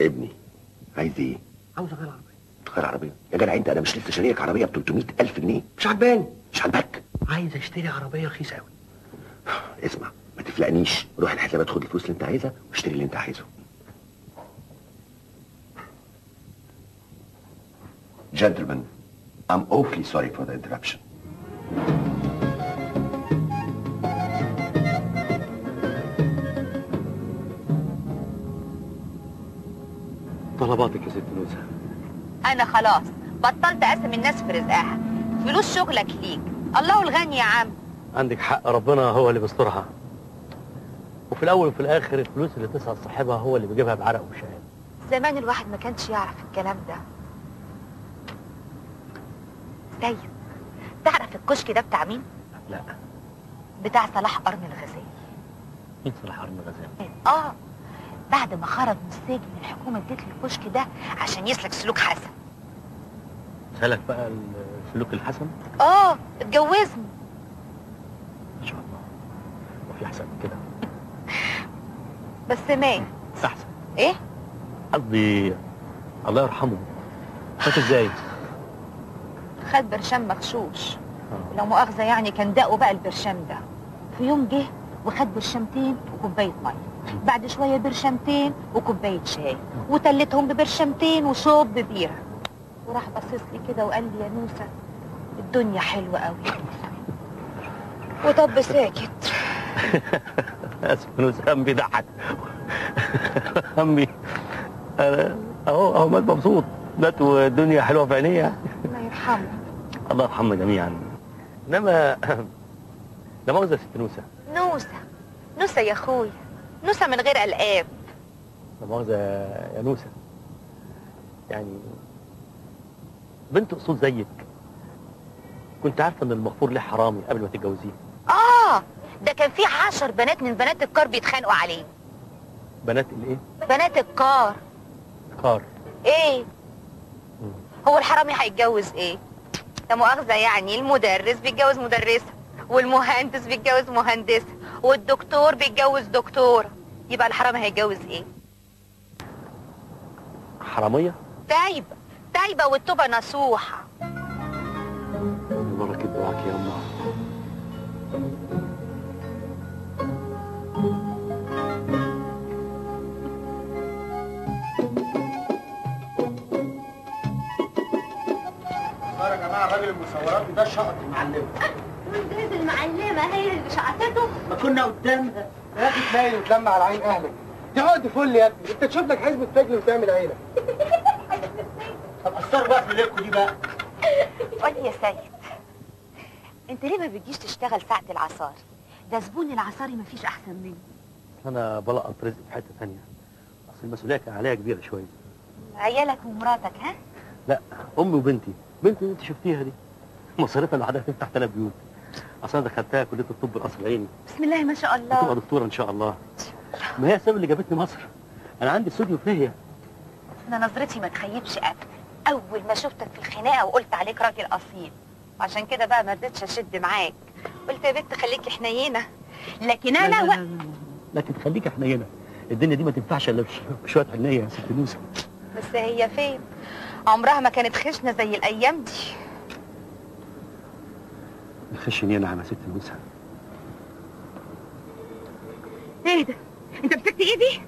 ابني. عايز ايه؟ عاوز اغير عربيه. تغير عربيه؟ يا جدع انت، انا مش لسه شاريك عربيه ب 300,000 جنيه؟ مش عجباني. مش عاجباك؟ عايز اشتري عربيه رخيصه قوي. اسمع، ما تفلقنيش. روح الحسابات، خد الفلوس اللي انت عايزها واشتري اللي انت عايزه. Gentlemen, I'm awfully sorry for the interruption. طلباتك يا ست نوسة. انا خلاص بطلت اقسم الناس في رزقها. فلوس شغلك ليك، الله الغني يا عم. عندك حق، ربنا هو اللي بيسترها. وفي الاول وفي الاخر الفلوس اللي تسعد صاحبها هو اللي بيجيبها بعرق وشهاده. زمان الواحد ما كانش يعرف الكلام ده. سيد، تعرف الكشك ده بتاع مين؟ لا. بتاع صلاح قرن الغزالي. مين صلاح قرن الغزالي؟ بعد ما خرج من السجن الحكومه ادت له الكشك ده عشان يسلك سلوك حسن. سلك بقى السلوك الحسن؟ اتجوزني. ما شاء الله. وفي احسن من كده؟ بس مات. احسن. ايه؟ قصدي الله يرحمه. مات ازاي؟ خد برشام مغشوش. لو مؤاخذه يعني كان دقه بقى البرشام ده. في يوم جه وخد برشامتين وكوبايه ميه. بعد شويه برشامتين وكوبايه شاي، وتلتهم ببرشامتين وشوب ببيره. وراح باصص لي كده وقال لي يا نوسه الدنيا حلوه قوي. وطب ساكت. اسف نوسه، كان بيضحك. عمي انا اهو مات مبسوط، مات والدنيا حلوه في عينيه. الله يرحمه. الله يرحمنا جميعا. انما لا مؤاخذه يا ست نوسه. نوسة يا اخويا، نوسة من غير القاب. لا مؤاخذه يا نوسه، يعني بنت اصول زيك كنت عارفه ان المغفور ليه حرامي قبل ما تتجوزيه؟ ده كان في 10 بنات من بنات الكار بيتخانقوا عليه. بنات الايه؟ بنات الكار. كار ايه؟ هو الحرامي هيتجوز ايه؟ لا مؤاخذة يعني المدرس بيتجوز مدرسة، والمهندس بيتجوز مهندسة، والدكتور بيتجوز دكتورة، يبقى الحرامي هيتجوز ايه؟ حراميه؟ تايبة والتوبة نصوحة. بركة دعاك يا أمه. صار يا جماعه الراجل المصورات ده شقط المعلمه. وانت المعلمه هي اللي شقطته؟ ما كنا قدامها يا اخي تلاقي وتلم على عين اهلك. دي عقد فل يا ابني، انت تشوف لك حزمه فجل وتعمل عينك. طب قصروا بقى في ليلكوا دي بقى. قول لي يا سيد، انت ليه ما بتجيش تشتغل ساعة العصاري؟ ده زبون العصاري مفيش احسن منه. أنا بلقط رزق في حتة ثانية، أصل المسؤولية كان عليها كبيرة شوية. عيالك ومراتك ها؟ لا، أمي وبنتي، بنتي اللي أنت شفتيها دي مصاريفها لوحدها تفتح 3 بيوت. أصل أنا دخلتها كلية الطب القصر العيني. بسم الله ما شاء الله. هتبقى دكتورة إن شاء الله. ما هي السبب اللي جابتني مصر. أنا عندي استوديو في ليبيا. انا نظرتي ما تخيبش ابدا، اول ما شفتك في الخناقه وقلت عليك راجل اصيل، عشان كده بقى ما رضيتش اشد معاك، قلت يا بنت خليكي حنينه، لكن انا لا لكن خليكي حنينة، الدنيا دي ما تنفعش الا بشوية حنية يا ست نوسة. بس هي فين؟ عمرها ما كانت خشنه زي الايام دي. الخشن ينعم يا ست نوسة. ايه ده؟ انت مسكت ايدي؟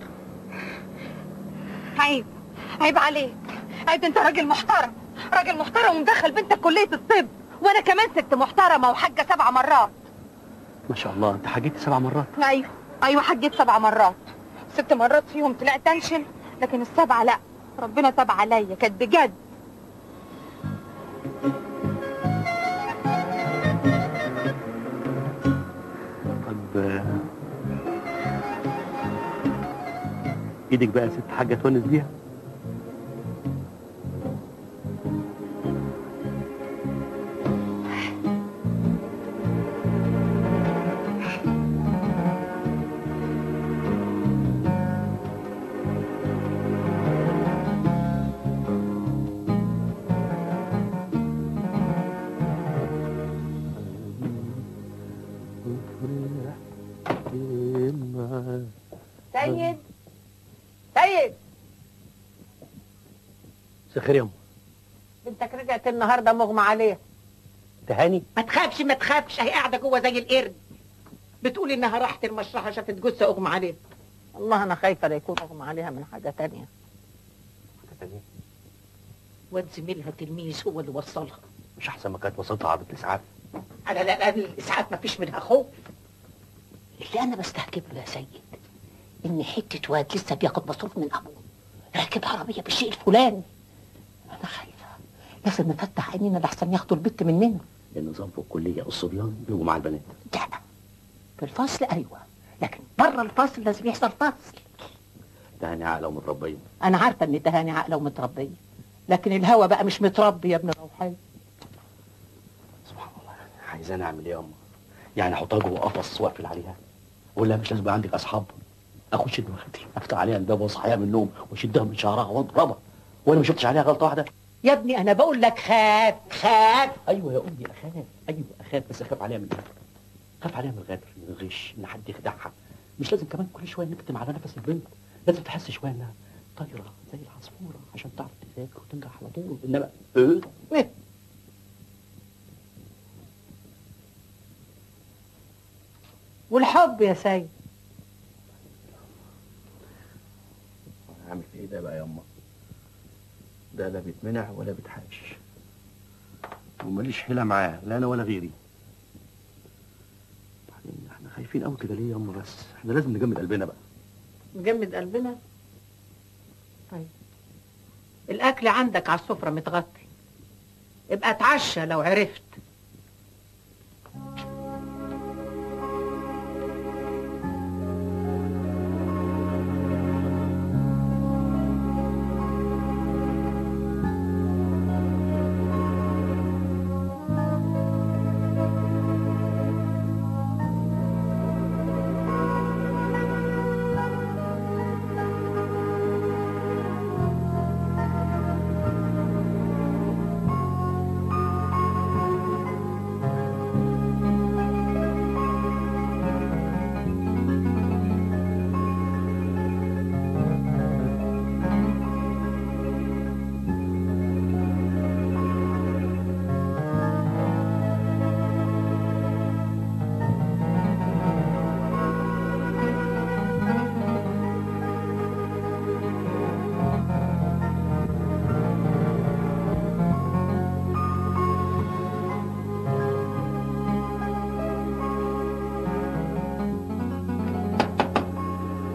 عيب عليك، عيب، انت راجل محترم، راجل محترم ومدخل بنتك كلية الطب، وانا كمان ست محترمة وحاجة 7 مرات. ما شاء الله، انت حجيتي 7 مرات؟ ايوه حجيت 7 مرات، 6 مرات فيهم طلعت انشل، لكن ال7 لا، ربنا تاب عليا، كانت بجد. طب ايدك بقى يا ست حاجة تونس بيها؟ سيد مساء الخير يا ام. بنتك رجعت النهارده مغمى عليها. تهاني؟ ما تخافش، اهي قاعده جوه زي القرد. بتقول انها راحت المشرحه شافت جثه اغمى عليها. والله انا خايفه لا يكون اغمى عليها من حاجه تانية. حاجة تانية؟ واد زميلها تلميذ هو اللي وصلها. مش احسن ما كانت وصلتها عربية الاسعاف؟ لا الاسعاف ما فيش منها خوف. اللي انا بستعجب له يا سيد ان حته واد لسه بياخد مصروف من ابوه راكب عربيه بالشيء الفلاني. انا خايفه، لازم نفتح عينينا لحسن ياخدوا البت مننا. النظام في الكلية الصبيان بيجوا مع البنات. لا في الفصل ايوه، لكن بره الفصل لازم يحصل فصل. تهاني عاقلة ومتربية. انا عارفه ان تهاني عاقله ومتربيه، لكن الهوى بقى مش متربي يا ابن روحي. سبحان الله، عايزاني اعمل ايه يا امه؟ يعني احطها جوه قفص واقفل عليها؟ ولا مش لازم يبقى عندك اصحاب؟ اخش دماغتي افتح عليها الباب واصحيها من النوم واشدها من شعرها واضربها وانا ما شفتش عليها غلطه واحده؟ يا ابني انا بقول لك خاف. ايوه يا امي اخاف، ايوه اخاف، بس اخاف عليها من ايه؟ اخاف عليها من الغدر، من الغش، ان حد يخدعها. مش لازم كمان كل شويه نكتم على نفس البنت، لازم تحس شويه انها طايره زي العصفوره عشان تعرف تذاكر وتنجح على طول. انما ايه؟ والحب يا سيد هعمل في ايه ده بقى يا امه؟ ده لا بيتمنع ولا بيتحاش، وماليش حيله معاه لا انا ولا غيري. بعدين احنا خايفين قوي كده ليه يا امه؟ بس احنا لازم نجمد قلبنا بقى. نجمد قلبنا؟ طيب الاكل عندك على السفره متغطي، ابقى اتعشى لو عرفت.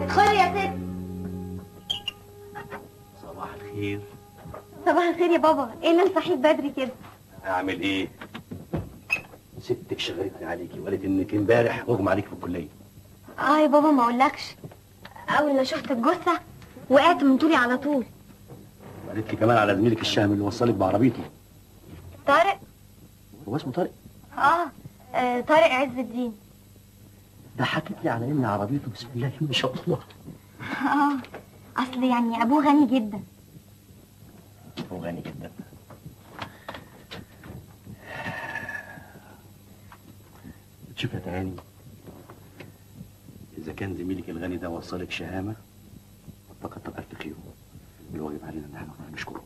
ادخلي يا ست. صباح الخير. صباح الخير يا بابا، ايه اللي مصحيك بدري كده؟ اعمل ايه؟ ستك شغلتني عليكي وقالت انك امبارح مغمى عليك في الكليه. يا بابا ما اقولكش، اول ما شفت الجثه وقعت من طولي على طول. وقالت لي كمان على زميلك الشهم اللي وصلك بعربيته. طارق؟ هو اسمه طارق؟ طارق عز الدين. ده حكيت لي على ان عربيته بسم الله ما شاء الله. اصل يعني ابوه غني جدا. هو غني جدا. شوف يا تهاني، اذا كان زميلك الغني ده وصلك شهامه فقد تقلت خيره، الواجب علينا ان احنا نشكره.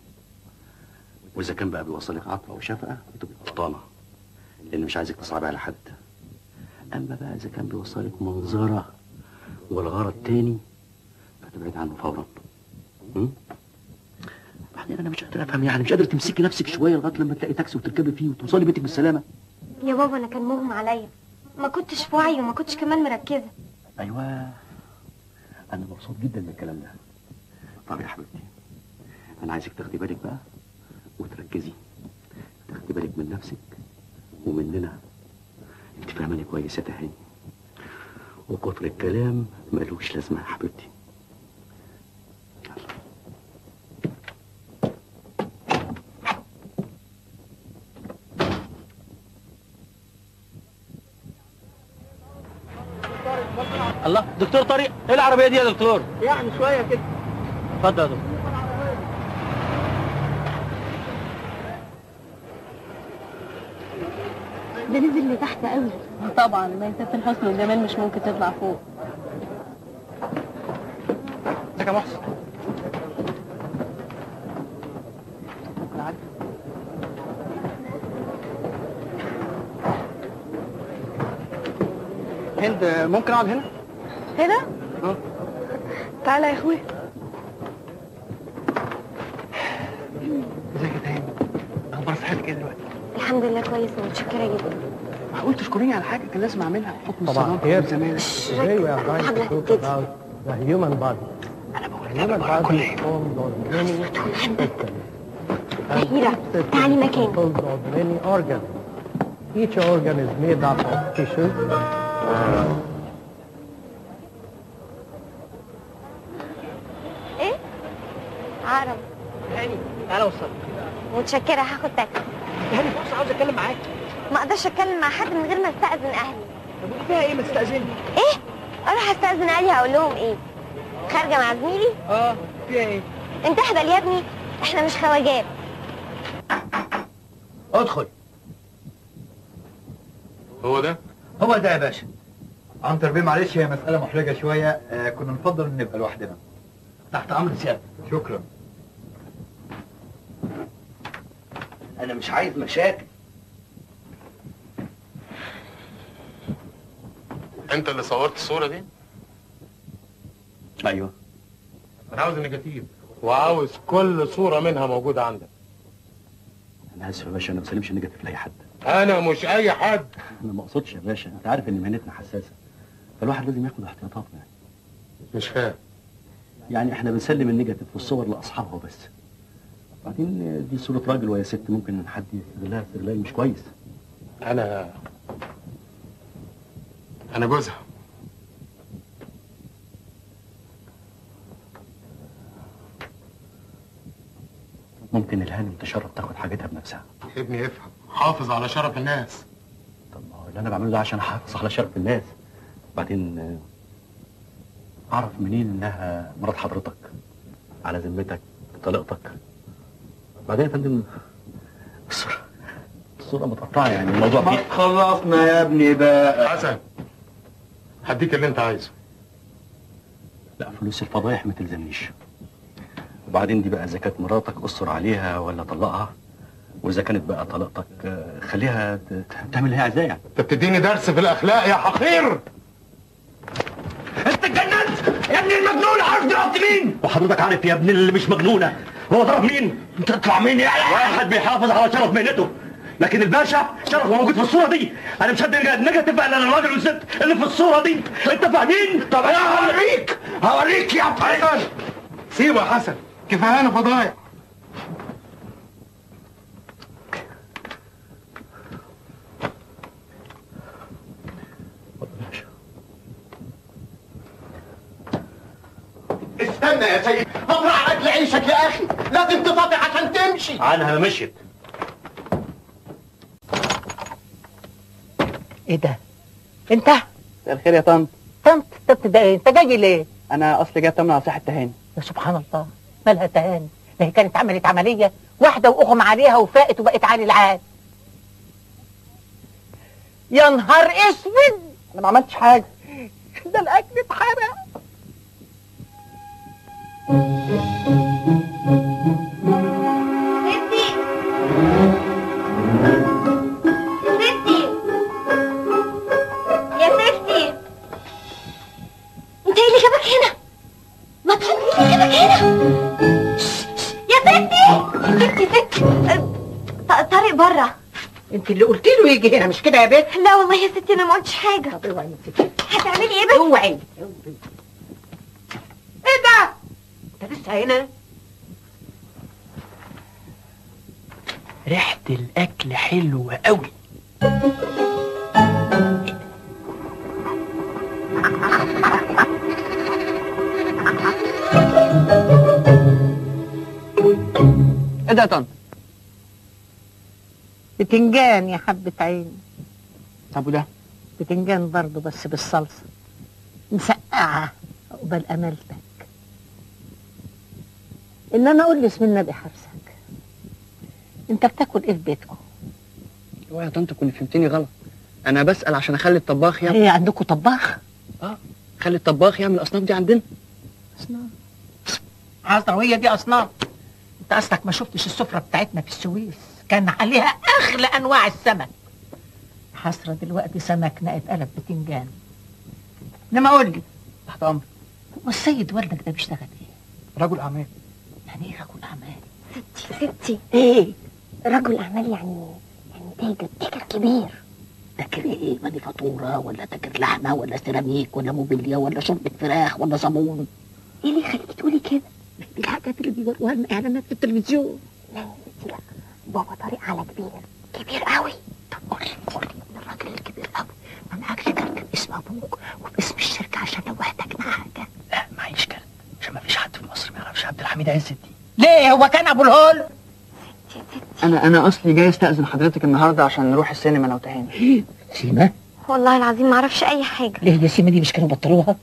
واذا كان بقى بيوصلك عطف او شفقه بتبقى غلطانه، لان مش عايزك تصعبي على حد. اما بقى اذا كان بيوصلك منظره والغرض تاني فتبعد عنه فورا. بعدين انا مش قادر افهم، يعني مش قادر تمسكي نفسك شويه لغايه لما تلاقي تاكسي وتركبي فيه وتوصلي بيتك بالسلامه. يا بابا انا كان مغمى عليا، ما كنتش في وعي وما كنتش كمان مركزه. ايوه انا مبسوط جدا من الكلام ده. طب يا حبيبتي انا عايزك تاخدي بالك بقى وتركزي، تاخدي بالك من نفسك ومننا. انت فاهماني كويس يا تهاني، وكتر الكلام ملوش لازمه يا حبيبتي. الله، دكتور طارق، ايه العربيه دي يا دكتور؟ يعني شويه كده. اتفضل يا دكتور. ده نزل لتحت قوي. طبعا ما انت في الحسن والجمال مش ممكن تطلع فوق. ازيك يا محسن؟ هند ممكن اقعد هنا؟ هنا؟ تعالى يا اخويا. ازيك يا تهاني؟ اخبار صحتك ايه دلوقتي؟ الحمد لله كويسه ومتشكره جدا. معقول تشكريني على حاجه كان لازم اعملها بحكم طبعا الصداقه here والزماله. today we are going to talk about the human body. The human body is formed of many systems. تهيرة تعالي مكاني. Composed of many organs. Each organ is made up of tissues. ايه؟ عرب. هاني تعالى وصل. متشكره، هاخد تاكسي. هاني بص عاوز اتكلم معاك. ما اقدرش اتكلم مع حد من غير ما استاذن اهلي. طب ودي فيها ايه؟ ما تستاذني. ايه؟ اروح استاذن اهلي هقول لهم ايه؟ خارجه مع زميلي؟ فيها ايه؟ انت اهبل يا ابني، احنا مش خواجات. ادخل. هو ده؟ هو ده يا باشا. عنتر بيه معلش هي مسألة محرجة شوية، كنا نفضل ان نبقى لوحدنا. تحت امر سيادتك. شكرا. انا مش عايز مشاكل. انت اللي صورت الصورة دي؟ ايوه. انا عاوز النيجاتيف وعاوز كل صورة منها موجودة عندك. انا اسف يا باشا، انا ما بسلمش النيجاتيف لاي حد. انا مش اي حد. انا ما اقصدش يا باشا، انت عارف ان مهنتنا حساسة، فالواحد لازم ياخد احتياطاته يعني. مش فاهم. يعني احنا بنسلم النيجاتيف في الصور لاصحابها بس. بعدين دي صورة راجل ويا ست، ممكن حد يستغلها استغلال مش كويس. انا جوزها. ممكن الهانم تشرف تاخد حاجتها بنفسها. ابني افهم، حافظ على شرف الناس. طب ما هو اللي انا بعمله ده عشان احافظ على شرف الناس. بعدين اعرف منين انها مرات حضرتك على ذمتك طليقتك؟ بعدين يا فندم الصورة متقطعة، يعني الموضوع ما خلصنا يا ابني بقى. حسن هديك اللي انت عايزه. لا فلوس الفضايح ما تلزمنيش. وبعدين دي بقى اذا كانت مراتك استر عليها ولا طلقها، واذا كانت بقى طلقتك خليها تعمل اللي هي عايزاه. يعني انت بتديني درس في الاخلاق يا حقير. انت اتجننت يا ابن المجنون. عارف ضربت مين؟ وحضرتك عارف يا ابن اللي مش مجنونه هو ضرب مين؟ انت تطلع مين يا واحد بيحافظ على شرف مهنته، لكن الباشا شرفه موجود في الصوره دي. انا مش هدي نيجاتيف الا للراجل والست اللي في الصوره دي. انت فاهمين؟ طب انا هوريك يا حسن. سيبه يا حسن، كفايه انا فضايح. استنى يا سيد، اطلع رجل عيشك يا اخي، لازم تفضي عشان تمشي. عنها مشيت. ايه ده؟ انت؟ الخير يا طنط. طنط ده ايه؟ انت جاي ليه؟ انا اصلي جاي اطمن على صحه تهاني. يا سبحان الله، مالها تهاني؟ ده هي كانت عملت عمليه واحده واغمى عليها وفاقت وبقت عالي العال. يا نهار اسود، انا ما عملتش حاجه. ده الاكل اتحرق. انت ايه اللي جابك هنا؟ ما تحط ايه اللي جابك هنا؟ يا ستي طارق بره. انت اللي قلت له يجي هنا مش كده يا بنت؟ لا والله يا ستي انا ما قلتش حاجه. طب اوعي انت. هتعملي ايه بس؟ اوعي. ايه ده؟ انت لسه هنا؟ ريحه الاكل حلوه قوي. ايه ده يا طنط؟ بتنجان يا حبة عيني. طب وده؟ بتنجان برضه بس بالصلصة مسقعة عقبال أمالتك. إنما قول لي اسم النبي حرسك، أنت بتاكل إيه في بيتكم؟ اوعى يا طنط كنت فهمتني غلط. أنا بسأل عشان أخلي الطباخ يعمل. هي عندكم طباخ؟ خلي الطباخ يعمل الأصناف دي عندنا. أصناف؟ حاضر، وهي دي أصناف؟ أنت أصلك ما شفتش السفرة بتاعتنا في السويس، كان عليها أغلى أنواع السمك. حسرة دلوقتي سمكنا اتقلب بتنجان. إنما قول لي تحت أمر. والسيد والدك ده بيشتغل إيه؟ رجل أعمال. يعني إيه رجل أعمال؟ ستي إيه؟ رجل أعمال يعني تاجر كبير. تاجر إيه؟ مانيفاتورة ولا تاجر لحمة ولا سيراميك ولا موبيليا ولا شوربة فراخ ولا صابون؟ ايه اللي يخليكي تقولي كده؟ دي الحاجات اللي بيوروها لنا إعلانات في التلفزيون. لا يا ستي لا، بابا طارق على كبير قوي. طب قولي الراجل الكبير قوي ما معكش كارت باسم ابوك وباسم الشركه عشان لو احتاجنا حاجه؟ لا معيش كارت عشان ما فيش حد في مصر ما يعرفش عبد الحميد عز الدين. ليه هو كان ابو الهول؟ انا اصلي جاي استأذن حضرتك النهارده عشان نروح السينما لو تهاني. سيما؟ والله العظيم ما اعرفش اي حاجه. ليه يا سيما دي مش كانوا بطلوها؟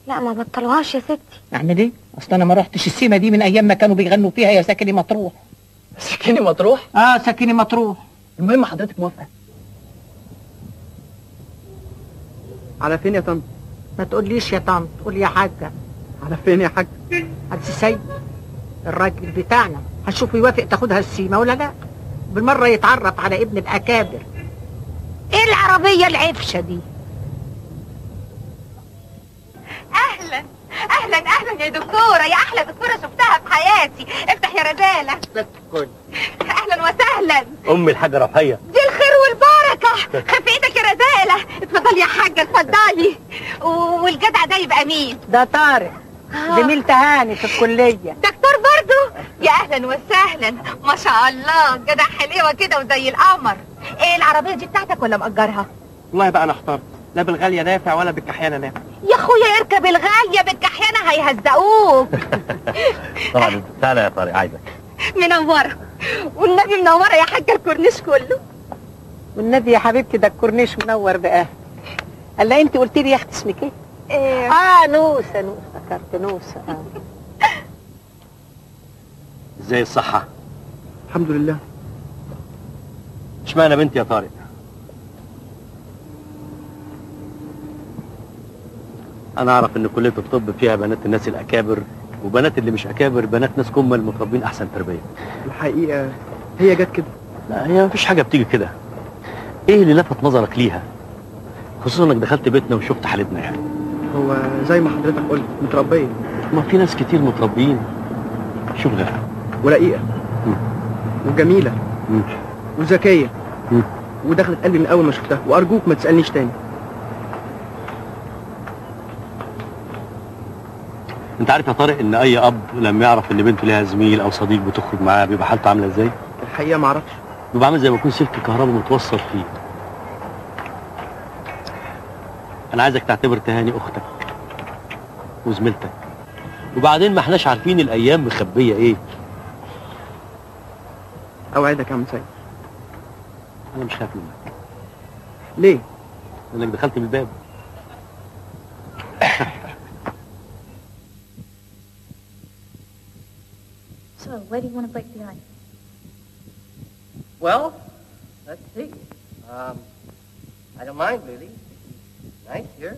لا ما بطلوهاش يا ستي. اعمل ايه؟ اصل انا ما رحتش السيما دي من ايام ما كانوا بيغنوا فيها يا ساكني مطروح. ساكني مطروح؟ ساكني مطروح. المهم حضرتك موافقه. على فين يا طنط؟ ما تقوليش يا طنط، قول يا حاجه. على فين يا حاج؟ على السيد الراجل بتاعنا، هنشوف يوافق تاخدها السيما ولا لا. بالمره يتعرف على ابن الاكابر. ايه العربيه العفشه دي؟ اهلا اهلا اهلا يا دكتوره، يا احلى دكتوره شفتها في حياتي. افتح يا رزاله. اهلا وسهلا. ام الحاجه رفية دي الخير والبركه. خف ايدك يا رزاله. اتفضلي يا حاجه اتفضلي. والجدع ده يبقى مين؟ ده طارق. زميلة هاني في الكلية. دكتور برضو؟ يا اهلا وسهلا، ما شاء الله، جدع حليوه كده وزي القمر. ايه العربيه دي بتاعتك ولا مأجرها؟ والله بقى انا احترت، لا بالغاليه نافع ولا بالكحيانه نافع. يا اخويا اركب الغاليه، بالكحيانه هيهزقوك. طبعا. تعالى يا طارق، عايزك. منوره والنبي، منوره يا حاجه الكورنيش كله. والنبي يا حبيبتي ده الكورنيش منور بقى. هلا انت قلت لي يا اختي اسمك ايه؟ نوسه افتكرت نوسه. ازاي الصحة؟ الحمد لله. اشمعنى بنتي يا طارق؟ انا اعرف ان كلية الطب فيها بنات الناس الاكابر وبنات اللي مش اكابر، بنات ناس كمل متربين احسن تربية. الحقيقه هي جت كده. لا هي مفيش حاجة بتيجي كده. ايه اللي لفت نظرك ليها؟ خصوصا انك دخلت بيتنا وشفت حالتنا يعني. هو زي ما حضرتك قلت متربيه. ما في ناس كتير متربيين. شوف غيرها. ورقيقه وجميله وذكيه ودخلت قلبي من اول ما شفتها، وارجوك ما تسالنيش تاني. انت عارف يا طارق ان اي اب لما يعرف ان بنته ليها زميل او صديق بتخرج معاه بيبقى حالته عامله ازاي؟ الحقيقه ما اعرفش. بيبقى عامل زي ما يكون سلك كهرباء متوصل فيه. انا عايزك تعتبر تهاني اختك وزميلتك، وبعدين ما احناش عارفين الايام مخبيه ايه. اوعدك يا عم سيد. انا مش خايف منك. ليه؟ لانك دخلت من الباب. So, where do you want to break the ice? Well, let's see. I don't mind, really. Nice here.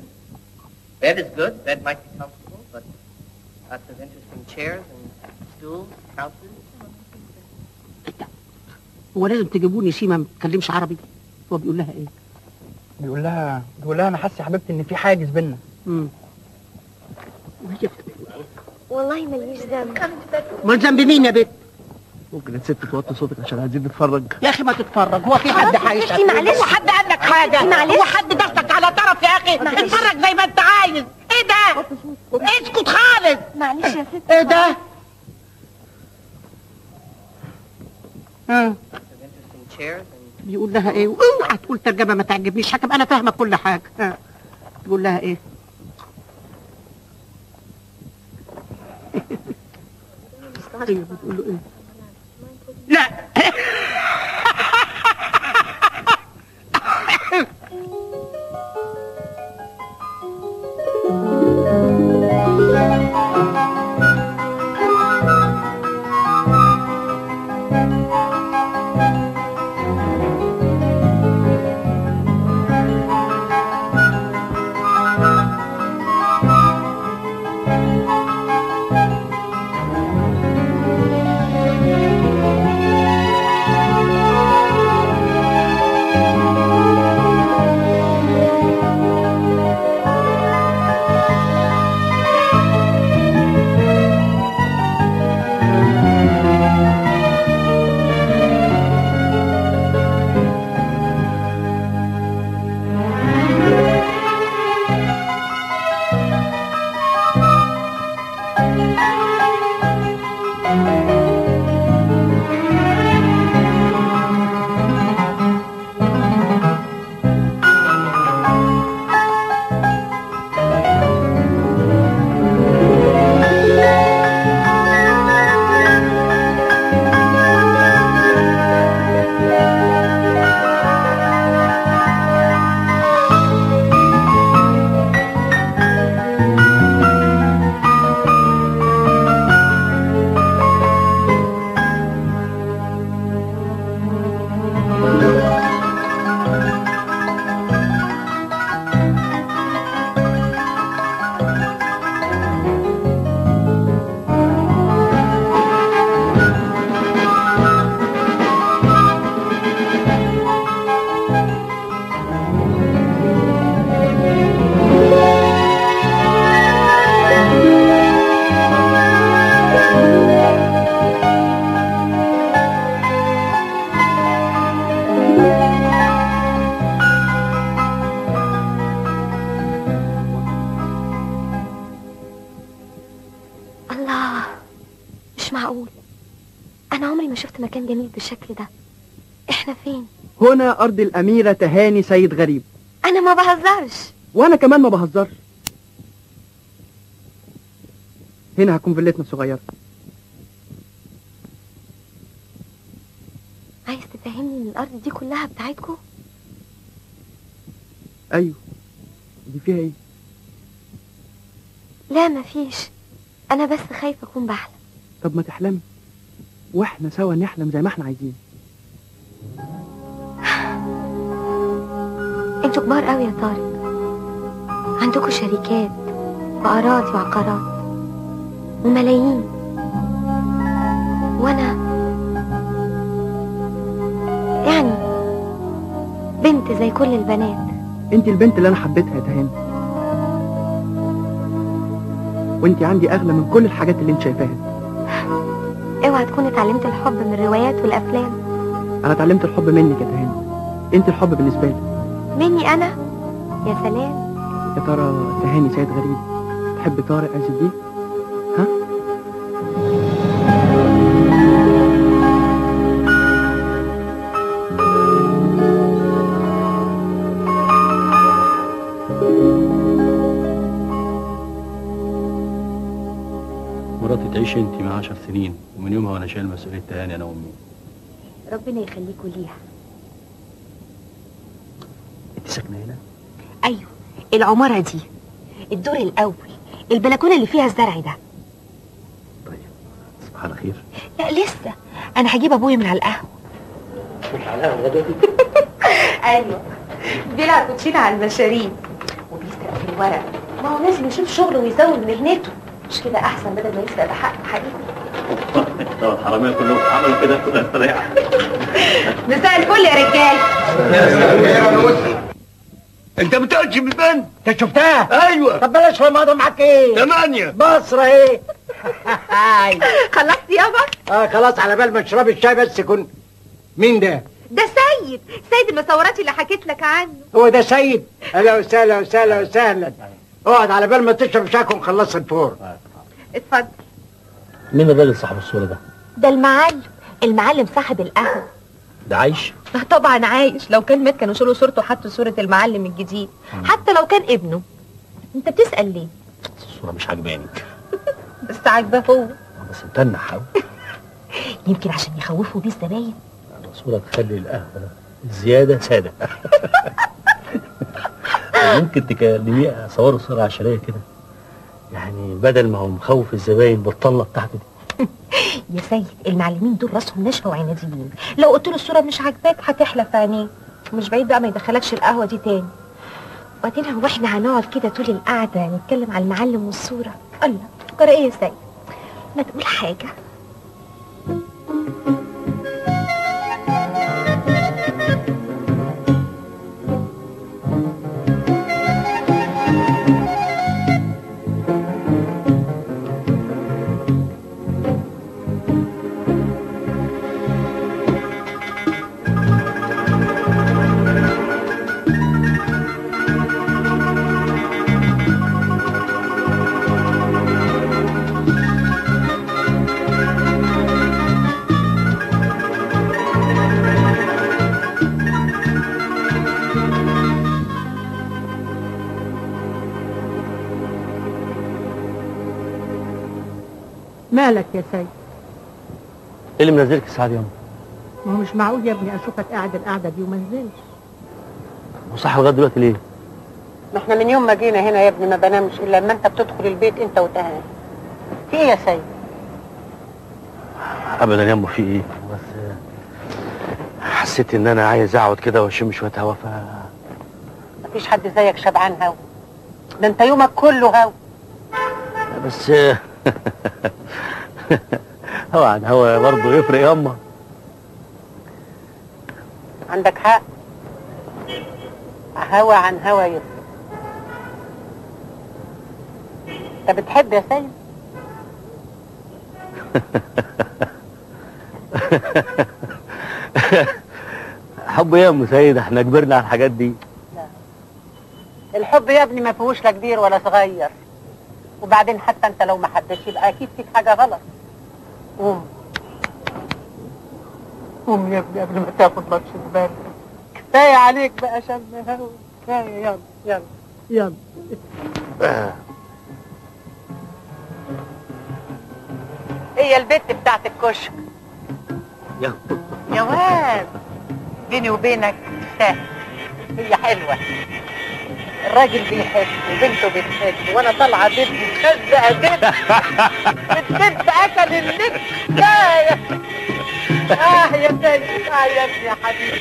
Bed is good. Bed might be comfortable, but lots of interesting chairs and stools, couches. هو لازم تجيبوني سيما ما بتتكلمش عربي؟ هو بيقول لها ايه؟ بيقول لها انا حاسس يا حبيبتي ان في حاجز بينا. والله ماليش ذنب. امال ذنب مين يا بنت؟ ممكن الست توطي صوتك عشان عايزين نتفرج. يا اخي ما تتفرج، هو في حد حايشك؟ معلش. هو حد قال لك حاجه؟ معلش. هو حد دسك على طرف يا اخي؟ اتفرج زي ما انت عايز. ايه ده؟ اسكت خالص. معلش يا ست. ايه ده؟ بيقول لها ايه؟ اوعى تقول ترجمه ما تعجبنيش، حكم انا فاهمه كل حاجه. بيقول لها ايه؟ ايوه بتقول له ايه؟ لا انا عمري ما شفت مكان جميل بالشكل ده. احنا فين؟ هنا أرض الأميرة تهاني سيد غريب. انا ما بهزرش. وأنا كمان ما بهزرش. هنا هكون فيلتنا الصغيرة. عايز تفهمني ان الارض دي كلها بتاعتكم؟ أيوه. دي فيها إيه؟ لا مفيش، انا بس خايفه اكون بحلم. طب ما تحلمي واحنا سوا نحلم زي ما احنا عايزين. انتوا كبار قوي يا طارق، عندكم شركات وأراضي وعقارات وملايين، وانا يعني بنت زي كل البنات. انت البنت اللي انا حبيتها يا تهاني، وانت عندي اغلى من كل الحاجات اللي انت شايفاها دي. اوعى تكون اتعلمت الحب من الروايات والافلام. انا اتعلمت الحب منك يا تهاني، انت الحب بالنسبه لي. مني انا؟ يا سلام. يا ترى تهاني سيد غريب تحب طارق عز الدين؟ ها؟ مراتي تعيش انت مع 10 سنين، ومن يومها وانا شايل مسؤوليه تهاني انا وامي. ربنا يخليكوا ليها. انت ساكنه هنا؟ ايوه، العماره دي الدور الاول، البلكونه اللي فيها الزرع ده. صباح على خير. لا لسه، انا هجيب ابويا من على القهوه. مش على القهوه دلوقتي؟ ايوه، بيلعب كوتشينه على المشاريب وبيسرق في الورق. ما هو لازم يشوف شغله ويزود مهنته، مش كده احسن بدل ما يسرق بحق حقيقي. طب الحراميه كلهم عملوا كده كنا نستريح. مساء الفل يا رجال. انت ما بتقولش من البنت؟ انت شفتها؟ ايوه. طب بلاش رمضان معاك ايه؟ 8 بصرة ايه؟ خلصت يابا؟ خلاص، على بال ما تشربي الشاي بس كنت. مين ده؟ ده سيد المصورات اللي حكيت لك عنه. هو ده سيد؟ اهلا وسهلا وسهلا وسهلا. اقعد على بال ما تشرب شايك ونخلص الفور. اتفضل. مين الراجل صاحب الصوره ده؟ ده المعلم صاحب القهوه. ده عايش؟ طبعا عايش، لو كان مات كانوا شالوا صورته وحطوا صوره المعلم الجديد. حتى لو كان ابنه. انت بتسأل ليه؟ الصوره مش عجباني. بس عاجباه هو. بس متنح قوي. يمكن عشان يخوفوا بيه الزباين. الصوره تخلي القهوه زياده ساده. ممكن تكلميه صوروا صوره عشريه كده، يعني بدل ما هو مخوف الزباين بالطله بتاعته دي. يا سيد، المعلمين دول راسهم ناشفه وعناديين، لو قلت له الصوره مش عاجباك هتحلى في عينيه، مش بعيد بقى ما يدخلكش القهوه دي تاني. وبعدين هو احنا هنقعد كده طول القعده نتكلم على المعلم والصوره؟ الله، جرى ايه يا سيد؟ ما تقول حاجه. مالك يا سيد؟ ايه اللي منزلك الساعه دي يا ما هو مش معقول يا ابني اشوفك قاعد القعده دي وما انزلش. وصح لغايه دلوقتي ليه؟ ما احنا من يوم ما جينا هنا يا ابني ما بنامش الا لما انت بتدخل البيت انت وتهاني. في ايه يا سيد؟ ابدا يا امه في ايه، بس حسيت ان انا عايز اقعد كده واشم شويه هوا مفيش حد زيك شبعان هوا، ده انت يومك كله هوا. بس هوا عن هوا برضه يفرق يا امه. عندك حق، هوا عن هوا يفرق. انت بتحب يا سيد؟ حب ايه يا ام سيد، احنا كبرنا على الحاجات دي. لا، الحب يا ابني ما فيهوش لا كبير ولا صغير، وبعدين حتى انت لو ما حبيتش يبقى اكيد فيك حاجه غلط. قوم. قوم يا ابني قبل ما تاخد ماتش زبالة. كفاية عليك بقى شم هوا، كفاية. يلا يلا يلا. هي البت بتاعت الكشك يا واد، بيني وبينك تفاهم، هي حلوة، الراجل بيحب وبنته بتحب، وانا طالعة دب مخزقة دب الدب اكل اللب. يا يا سيد، يا ابني يا حبيبي.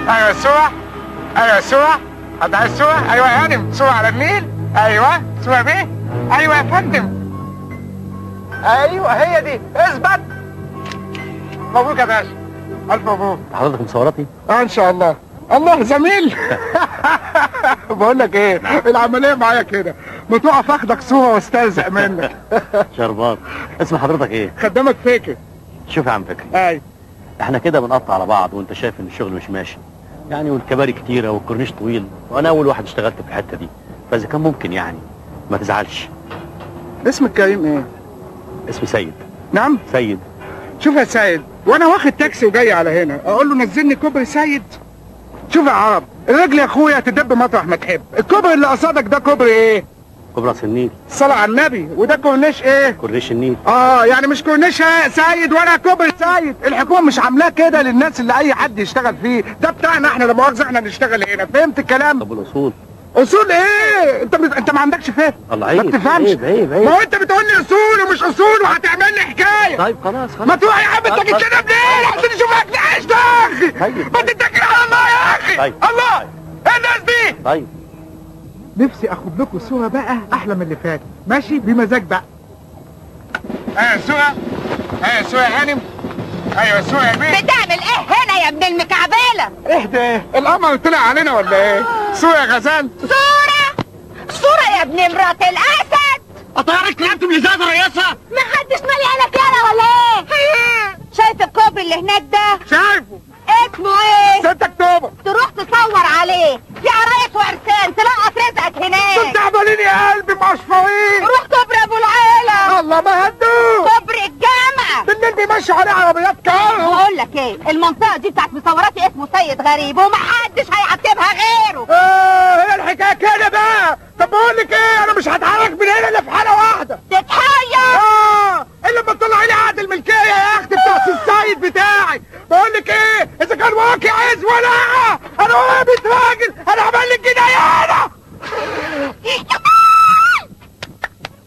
ايوه سوى، ايوه سوى، حد عايز سوى؟ ايوه يا هانم، سوى على النيل. ايوه سوى بيه، ايوه يا فندم، ايوه هي دي، اثبت. مبروك يا باشا، الف مبروك. حضرتك مصوراتي؟ ان شاء الله. الله زميل. بقول لك ايه، العمليه معايا كده، ما تقف اخدك صوره واستلزق منك. شربات. اسم حضرتك ايه؟ خدامك فكري. شوف يا عم فكري، ايوه احنا كده بنقطع على بعض، وانت شايف ان الشغل مش ماشي يعني، والكباري كتيره والكورنيش طويل، وانا اول واحد اشتغلت في الحته دي، فاذا كان ممكن يعني ما تزعلش. اسمك كريم ايه؟ اسمي سيد. نعم سيد. شوف يا سيد، وانا واخد تاكسي وجاي على هنا اقول له نزلني كوبري سيد؟ شوف يا عرب، الرجل يا اخويا تدب مطرح ما تحب. الكوبري اللي قصادك ده كوبري ايه؟ كوبري راس النيل. الصلاة على النبي. وده كورنيش ايه؟ كورنيش النيل. يعني مش كورنيش سيد ولا كوبري سيد، الحكومة مش عاملاه كده للناس اللي اي حد يشتغل فيه، ده بتاعنا احنا، لا مؤاخذة احنا نشتغل هنا، فهمت الكلام؟ طب الاصول؟ اصول ايه؟ انت ما عندكش فهم. الله عيب. ما بتفهمش. عيب. ما هو انت بتقول لي اصول ومش اصول وهتعمل لي حكايه. طيب خلاص. ما تروح يا عم، انت جيتنا منين؟ عشان نشوف اكل عيش ده يا اخي. ما تتكل على الله يا اخي. طيب. الله، ايه الناس دي؟ طيب نفسي اخد لكم صوره بقى احلى من اللي فات، ماشي؟ بمزاج بقى. ايوه سوى، ايوه سوى يا هانم، ايوه سوى يا بيه. بتعمل ايه هنا يا ابن المكعبله؟ اهدى، القمر طلع علينا ولا ايه؟ سوى يا غزال. صورة يا ابن مرات الاسد. اطيرك لعبتم الازازه رياسه؟ ما حدش مالي عليك يالا ولا ايه؟ شايف الكوبري اللي هناك ده؟ شايفه. اسمه ايه؟ 6 اكتوبر. تروح تصور عليه في عرايس وعرسان، تلقط رزقك هناك. دول تعبانين يا قلبي مقشفرين. روح كوبري ابو العيله. الله ما هدوه. كوبري الجامعه بالليل بيمشوا عليه عربيات كار. بقول لك ايه، المنطقه دي بتاعت مصوراتي اسمه سيد غريب، ومحدش هيعتبها غيره. هي الحكايه كده بقى. طب بقول لك ايه، انا مش هتحرك من هنا الا في حاله واحده. تتحير. الا لما تطلع لي عقد الملكيه يا اختي بتاع السيد بتاعي. بقول لك ايه، اذا كان واقع عز ولا انا وهابة راجل، انا هعمل لك كده يا انا.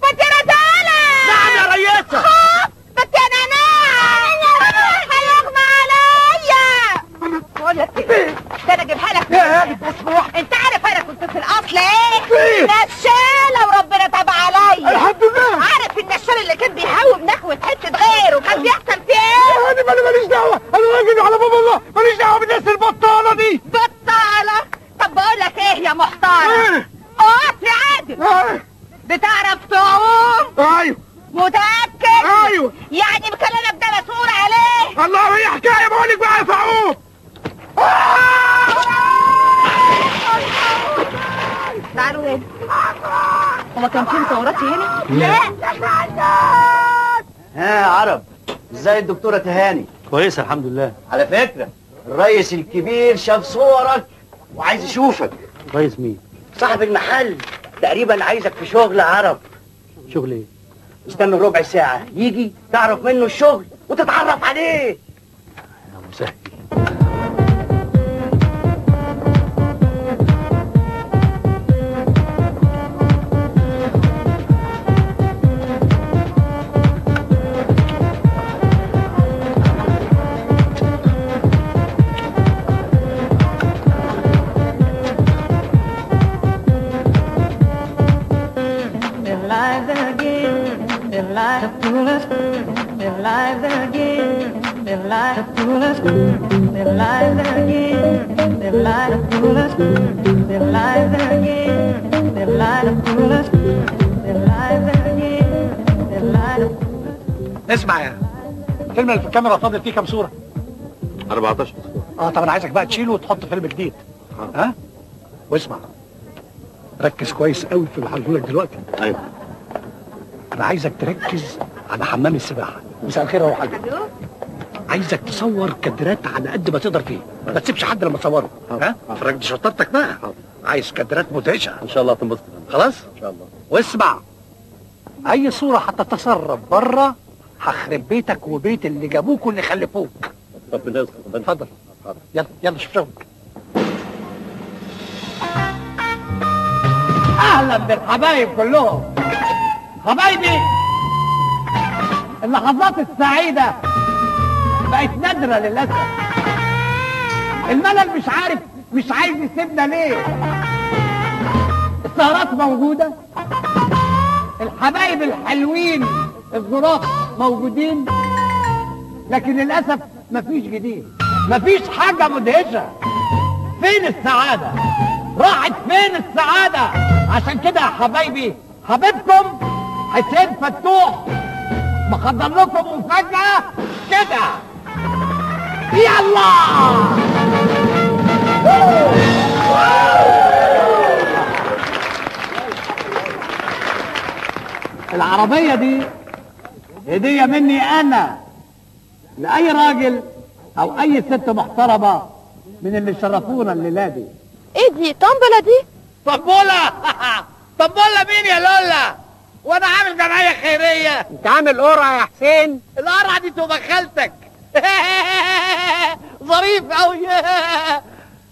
بتينا تعالى. نعم يا رياسه. بتينا نعم. هيغمى عليا. بقول لك ايه، ده انا اجيبها لك مسموح. انت عارف انا كنت في الاصل ايه؟ نشاله وربنا تاب عليا. الحمد لله. عارف النشال اللي كان بيهوب نخوة حته غيره كان بيحصل فيه ايه؟ انا ماليش دعوه، انا راجل على باب الله، ماليش دعوه بالناس البطاله دي. بطاله؟ طب بقول لك ايه يا محترم، اقف لي عادل. بتعرف تعوم؟ ايوه. متاكد؟ ايوه. يعني مكلمك ده مسؤول عليه؟ الله، هي حكايه بقول لك بقى يا فعوم. تعالوا هنا. هو كان في مصوراتي هنا؟ لا. ها عرب، ازاي الدكتورة تهاني؟ كويسه الحمد لله. على فكرة الريس الكبير شاف صورك وعايز يشوفك. ريس مين؟ صاحب المحل تقريبا عايزك في شغل عرب. شغل ايه؟ استنى ربع ساعة يجي تعرف منه الشغل وتتعرف عليه. يا مسهل. اسمع يا الفيلم اللي في الكاميرا فاضل فيه كام صورة؟ 14 طب انا عايزك بقى تشيله وتحط فيلم جديد. ها؟ واسمع، ركز كويس قوي في اللي هقوله لك دلوقتي. ايوه. انا عايزك تركز على حمام السباحه. مساء الخير يا روح حاجه. عايزك تصور كادرات على قد ما تقدر فيه، ما تسيبش حد لما تصوره. ها؟ فرجت شطارتك بقى. عايز كادرات مدهشه. ان شاء الله تنبسط. خلاص؟ ان شاء الله. واسمع، اي صوره هتتسرب بره هخرب بيتك وبيت اللي جابوك واللي خلفوك. ربنا يستر. اتفضل. يلا يلا شوف شغلك. اهلا بالحبايب كلهم. حبايبي، اللحظات السعيده بقت نادره للاسف. الملل مش عايز يسيبنا ليه. السهرات موجوده، الحبايب الحلوين الظراف موجودين، لكن للاسف مفيش جديد، مفيش حاجه مدهشه. فين السعاده؟ راحت فين السعاده؟ عشان كده يا حبايبي، حبيبكم حسين فتوح محضر لكم مفاجاه كده. يلا العربيه دي هديه مني انا لاي راجل او اي ست محترمه من اللي شرفونا الليله دي. ايه دي؟ طنبله دي؟ طنبله؟ طنبله مين يا لولا؟ وانا عامل جمعيه خيريه. انت عامل قرعه يا حسين؟ القرعه دي تبقى خالتك. ظريف قوي.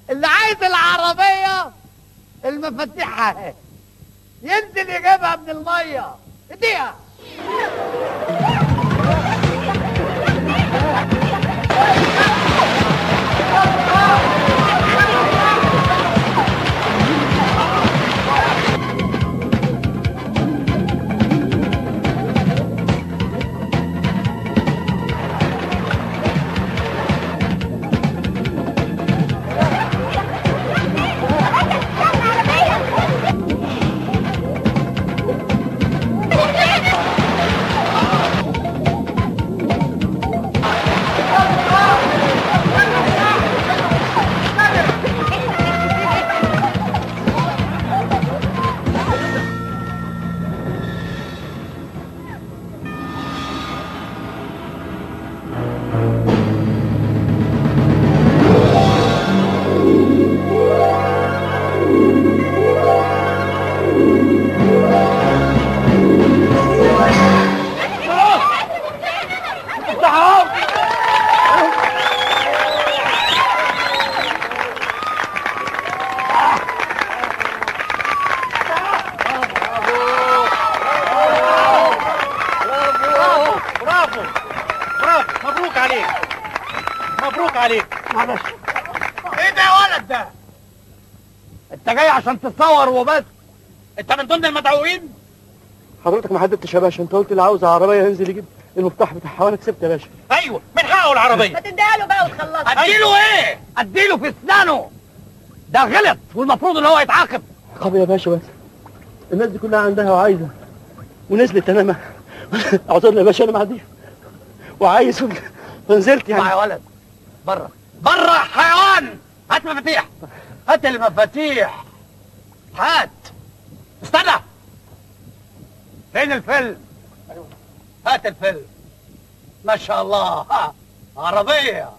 اللي عايز العربيه المفاتيح اهي، ينزل يجيبها من الميه. اديها. عشان تتصور وبس؟ انت من ضمن المدعوين؟ حضرتك ما حددتش يا باشا، انت قلت اللي عاوز عربيه ينزل يجيب المفتاح بتاعها وانا كسبت يا باشا. ايوه، من حقه العربيه. ما تديها له بقى وتخلصها. اديله ايه؟ اديله في اسنانه، ده غلط والمفروض ان هو يتعاقب. عقاب يا باشا، بس الناس دي كلها عندها وعايزه ونزلت. انا ما اعذرني يا باشا، انا ما عنديش وعايز ونزلت يعني. يا ولد بره بره حيوان. هات مفاتيح، هات المفاتيح، هات. استنى، فين الفيلم؟ هات الفيلم. ما شاء الله، عربية.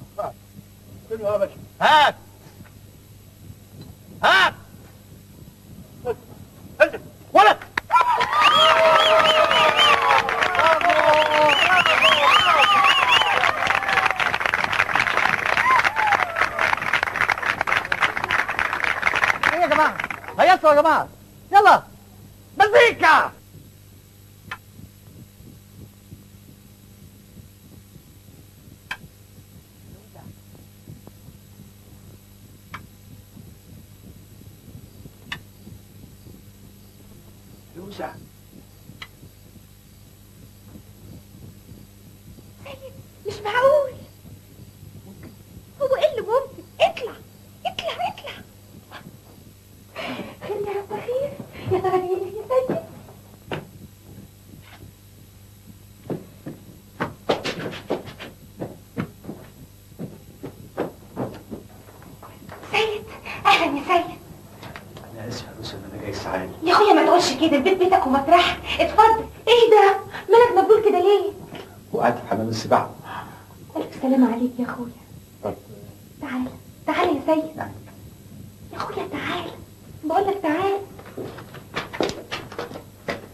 فين يا باشا؟ هات هات. انزل ولد. ايه يا جماعة؟ هيصوا يا جماعة، يلا مزيكا. لوزة، مش معقول. هو ايه اللي ممكن؟ اطلع اطلع اطلع. خير يا رب خير. يا ترى مين يا سيد؟ خش كده، البيت بيتك ومطرحك. اتفضل. ايه ده؟ مالك مبلول كده ليه؟ وقعت في حمام السباحه. الف سلامة عليك يا اخويا. تعال تعال يا سيد. يا اخويا تعال، بقول لك تعال.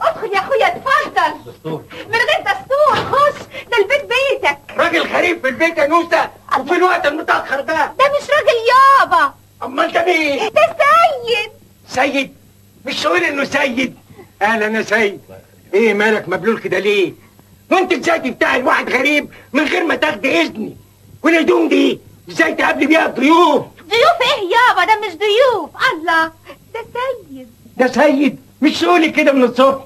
ادخل يا اخويا اتفضل. دستور من غير دستور، خش، ده البيت بيتك. راجل غريب في البيت يا نوسه في الوقت المتاخر ده. ده مش راجل يابا. امال ده مين؟ ده سيد. سيد؟ مش تقول انه سيد؟ اهلا يا سيد. ايه مالك مبلول كده ليه؟ وانت ازاي بتاع الواحد غريب من غير ما تاخدي اذني؟ والهدوم دي ازاي تقابلي بيها الضيوف؟ ضيوف ايه يابا؟ ده مش ضيوف. الله، ده سيد. ده سيد؟ مش تقولي كده من الصبح؟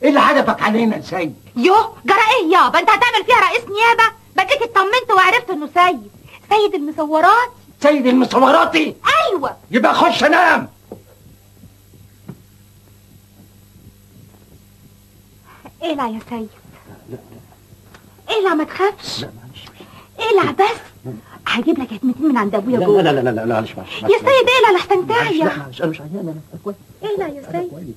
ايه اللي حدفك علينا يا سيد؟ يوه، جرى ايه يابا؟ انت هتعمل فيها رئيس نيابه؟ بقيت اطمنت وعرفت انه سيد. سيد المصورات. سيد المصوراتي؟ ايوه. يبقى خش انام. اقلع يا سيد. اقلع ما تخافش. اقلع بس. هجيب لك هتمتين من عند ابويا جوه. لا لا لا لا معلش يا سيد اقلع لحسن تعيا. لا معلش، انا مش عيان، انا كويس. اقلع يا سيد.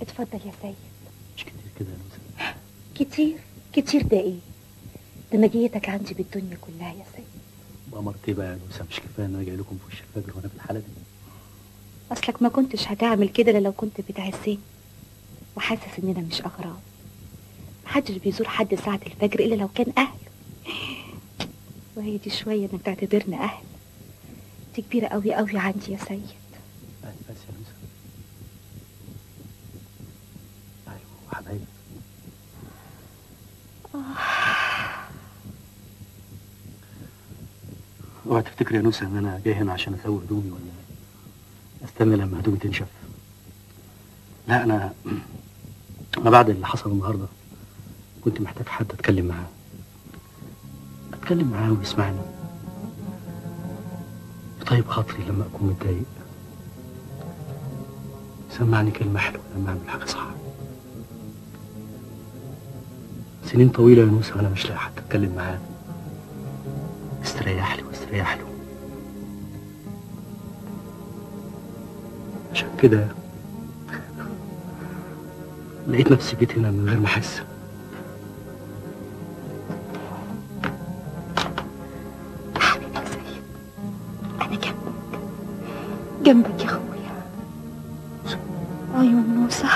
اتفضل يا سيد. مش كتير كده يا نوسة؟ كتير؟ كتير ده ايه؟ ده مجيتك عندي بالدنيا كلها يا سيد. بأمرتي بقى يا نوسة، مش كفايه ان انا جاي لكم في وش الفجر وانا في الحاله دي؟ اصلك ما كنتش هتعمل كده الا لو كنت بتعزني وحاسس اننا مش اغراب. محدش بيزور حد ساعة الفجر الا لو كان اهله، وهي دي شوية انك تعتبرنا اهل. دي كبيرة قوي قوي عندي يا سيد. بس يا نوسة. ايوه حبايبي. اوعى تفتكري يا نوسة ان انا جاي هنا عشان اسوي هدومي ولا استنى لما هدومي تنشف. لا، انا بعد اللي حصل النهارده كنت محتاج حد اتكلم معاه ويسمعني، يطيب خاطري لما اكون متضايق، يسمعني كلمه حلوه لما اعمل حاجه صح. سنين طويله يا نوسة وانا مش لاقي حد اتكلم معاه استريح لي واستريح له. عشان كده لقيت نفسي جيت هنا من غير ما احس. حبيبي يا سيد، انا جنبك يا اخويا. ايوه النوسة.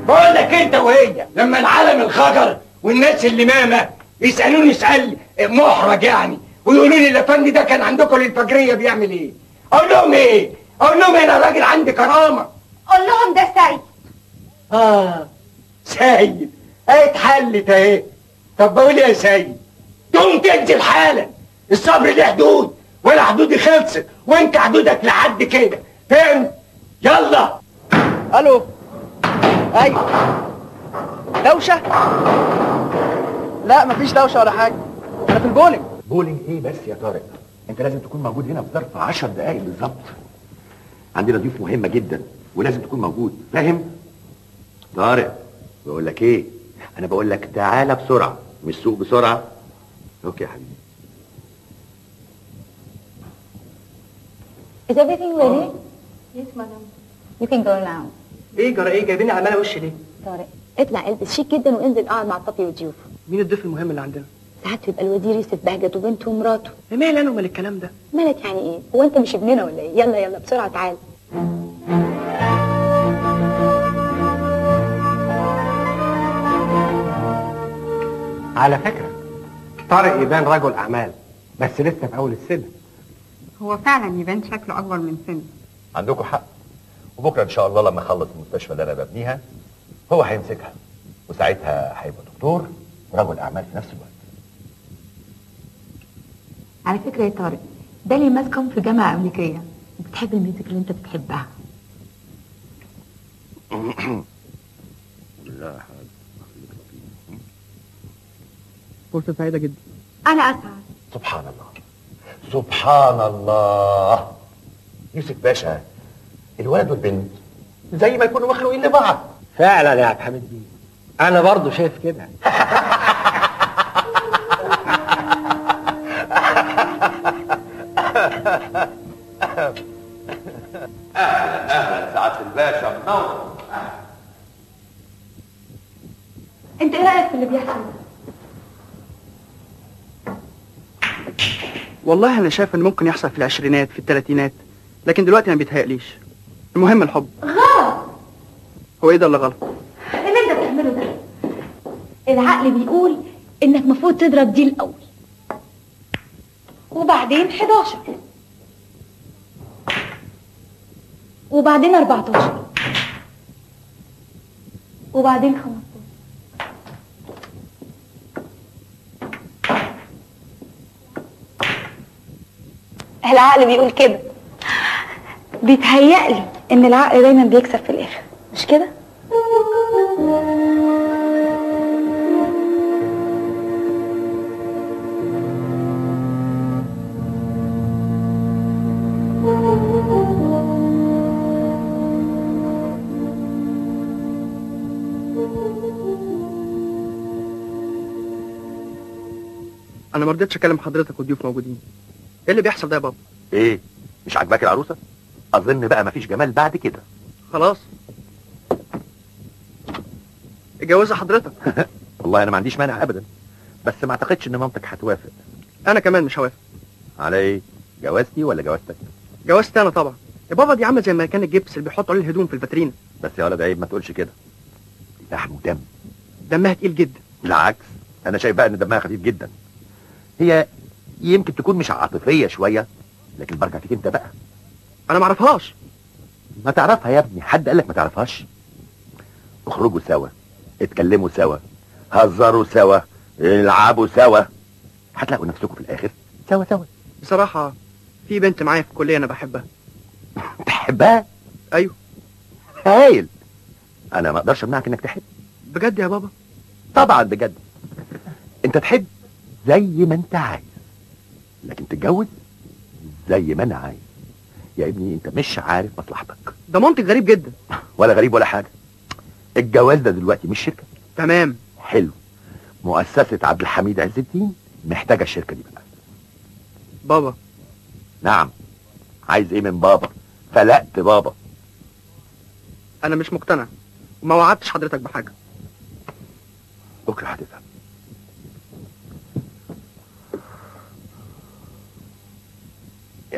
بقول لك انت وهي لما العالم الخجر والناس اللي ماما يسالوني سؤال محرج يعني، ويقولوا لي الافندي ده كان عندكم للفجريه بيعمل ايه؟ اقول لهم ايه؟ اقول لهم انا راجل عندي كرامه. قول لهم ده سيد. سيد اتحلت اهي. طب بقول يا سيد، تقوم تنزل حالا. الصبر له حدود، ولا حدودي خلصت وانت حدودك لحد كده، فهمت؟ يلا. الو. ايوه. دوشه؟ لا مفيش دوشه ولا حاجه، انا في البولينج. بولينج ايه بس يا طارق؟ انت لازم تكون موجود هنا في ظرف 10 دقايق بالظبط. عندنا ضيوف مهمه جدا ولازم تكون موجود، فاهم؟ طارق بقول لك ايه؟ انا بقول لك تعالى بسرعه، مش سوق بسرعه. اوكي يا حبيبي. Is everything ready? Yes, madam. You can go now. ايه جرى ايه؟ جايبيني عماله وش ليه؟ طارق اطلع البس شيك جدا وانزل اقعد مع الطفي والضيوف. مين الضيف المهم اللي عندنا؟ ساعات بيبقى الوزير يوسف بهجت وبنته ومراته. مال انا ومال الكلام ده؟ مالك يعني ايه؟ هو انت مش ابننا ولا ايه؟ يلا يلا بسرعه تعال. على فكرة طارق يبان رجل أعمال بس لسه في أول السن. هو فعلا يبان شكله أكبر من سنه. عندكم حق، وبكره ان شاء الله لما اخلص المستشفى اللي انا ببنيها هو هيمسكها، وساعتها هيبقى دكتور ورجل اعمال في نفس الوقت. على فكرة يا طارق، ده اللي ماسكهم في جامعة أمريكية وبتحب الميوزك اللي أنت بتحبها. لا فرصة سعيدة جدا. أنا أسعد. سبحان الله سبحان الله. يوسف باشا، الولد والبنت زي ما يكونوا مخلوقين لبعض. فعلا يا عبد الحميد بيه، انا برضو شايف كده. اهلا سعاده الباشا، منور. انت ايه رايك في اللي بيحصل ده؟ والله انا شايف ان ممكن يحصل في العشرينات في الثلاثينات، لكن دلوقتي ما بيتهيأليش. المهم الحب. غلط. هو ايه ده اللي غلط؟ اللي انت بتعمله ده، العقل بيقول انك المفروض تضرب دي الاول وبعدين 11 وبعدين 14 وبعدين 15. العقل بيقول كده. بيتهيألي ان العقل دايما بيكسب في الاخر، مش كده؟ انا ما رضيتش اكلم حضرتك والضيوف موجودين. ايه اللي بيحصل ده يا بابا؟ ايه مش عاجباك العروسه؟ اظن بقى مفيش جمال بعد كده. خلاص اتجوزها حضرتك. والله انا ما عنديش مانع ابدا، بس ما اعتقدش ان مامتك هتوافق. انا كمان مش هوافق. على ايه؟ جوازتي ولا جوازتك؟ جوازتي انا طبعا. يا بابا دي عامله زي ما كان الجبس اللي بيحطوا عليه الهدوم في الفاترينا. بس يا ولد عيب ما تقولش كده، لحم ودم. دمها تقيل جدا. بالعكس انا شايف بقى ان دمها خفيف جدا. هي يمكن تكون مش عاطفيه شويه، لكن البركه فيك انت بقى. انا ما اعرفهاش. ما تعرفها يا ابني، حد قالك ما تعرفهاش؟ اخرجوا سوا، اتكلموا سوا، هزروا سوا، العبوا سوا، هتلاقوا نفسكم في الاخر سوا سوا. بصراحه في بنت معايا في الكليه انا بحبها. تحبها؟ ايوه. هايل. انا ما اقدرش امنعك انك تحب. بجد يا بابا؟ طبعا بجد. انت تحب زي ما انت عايز، لكن تتجوز زي ما انا عايز. يا ابني انت مش عارف مصلحتك. ده منطق غريب جدا. ولا غريب ولا حاجه. الجواز ده دلوقتي مش شركه. تمام. حلو. مؤسسه عبد الحميد عز الدين محتاجه الشركه دي بقى. بابا. نعم. عايز ايه من بابا؟ فلقت بابا. انا مش مقتنع وما وعدتش حضرتك بحاجه. بكره هتفهم.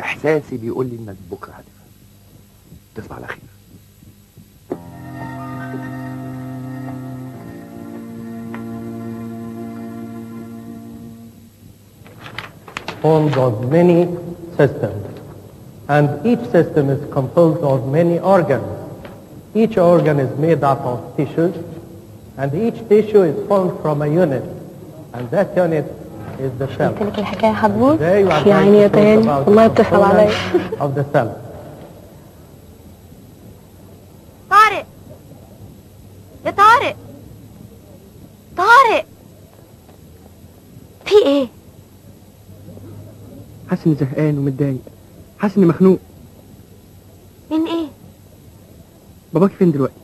احساسي بيقول لي انك بكره هتفهم. تصبح على خير. Formed of many systems, and each system is composed of many organs. Each organ is made up of tissues, and each tissue is formed from a unit, and that unit is the cell. قلت لك الحكايه هتبوظ. Today we are يا عيني يا going to تهاني، talk about والله the بتسأل عليا. components of the cell. طارق يا طارق، طارق في ايه؟ حاسس اني زهقان ومتضايق، حاسس اني مخنوق. من ايه؟ باباكي فين دلوقتي؟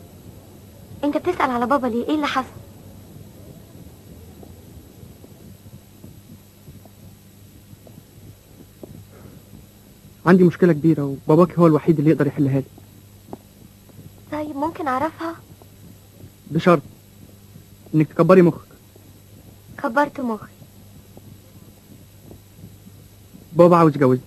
انت بتسأل على بابا ليه؟ ايه اللي حصل؟ عندي مشكله كبيره وباباكي هو الوحيد اللي يقدر يحلها لي. طيب ممكن اعرفها؟ بشرط انك تكبري مخك. كبرت مخي. بابا عاوز يجوزني.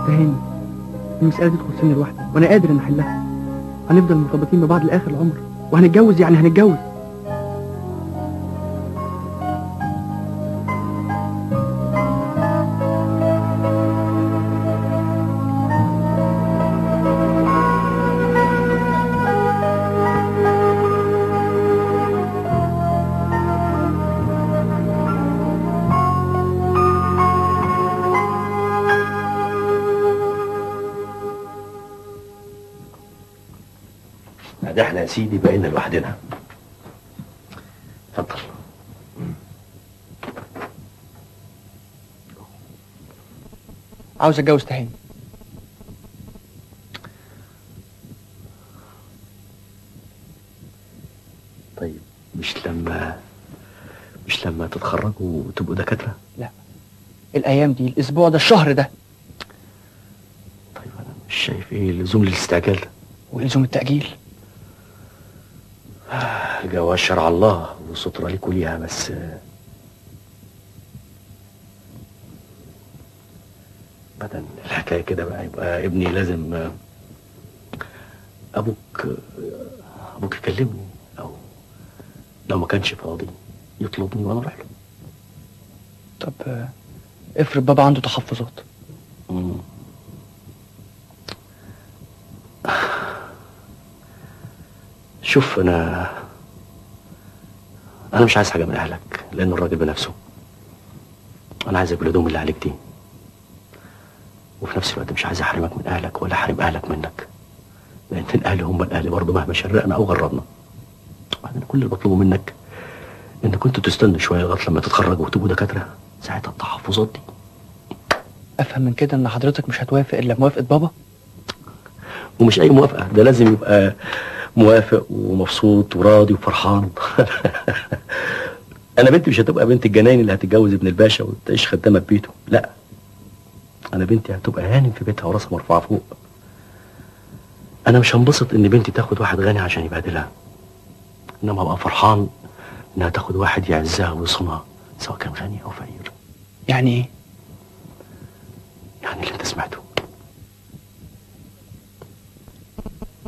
تهاني، المسألة دي تخصني لوحدي وانا قادر ان احلها. هنفضل مرتبطين ببعض لاخر العمر، وهنتجوز يعني هنتجوز. ده احنا يا سيدي بقينا لوحدنا. اتفضل. عاوز اتجوز تهاني. طيب مش لما تتخرجوا وتبقوا دكاترة؟ لا، الايام دي، الاسبوع ده، الشهر ده. طيب انا مش شايف ايه لزوم الاستعجال ده. ولزوم التأجيل؟ الجواز شرع الله وسترة ليك وليها، بس بدل الحكاية كده بقى يبقى ابني لازم ابوك يكلمني، او لو ما كانش فاضي يطلبني وانا اروح له. طب افرض بابا عنده تحفظات. شوف انا مش عايز حاجه من اهلك، لان الراجل بنفسه. انا عايزك بالهدوم اللي عليك دي، وفي نفس الوقت مش عايز احرمك من اهلك ولا احرم اهلك منك، لان الاهل هم الاهل برضه مهما شرقنا او غربنا. وبعدين كل اللي بطلبه منك انك انتوا تستنوا شويه لغايه لما تتخرجوا وتبقوا دكاتره، ساعتها التحفظات دي. افهم من كده ان حضرتك مش هتوافق الا بموافقه بابا؟ ومش اي موافقه، ده لازم يبقى موافق ومبسوط وراضي وفرحان. انا بنتي مش هتبقى بنت الجناين اللي هتتجوز ابن الباشا وتعيش خدامه في بيته، لا، انا بنتي هتبقى هانم في بيتها وراسها مرفوعه فوق. انا مش هنبسط ان بنتي تاخد واحد غني عشان يبهدلها، انما ابقى فرحان انها تاخد واحد يعزها ويصونها، سواء كان غني او فقير. يعني ايه؟ يعني اللي انت سمعته.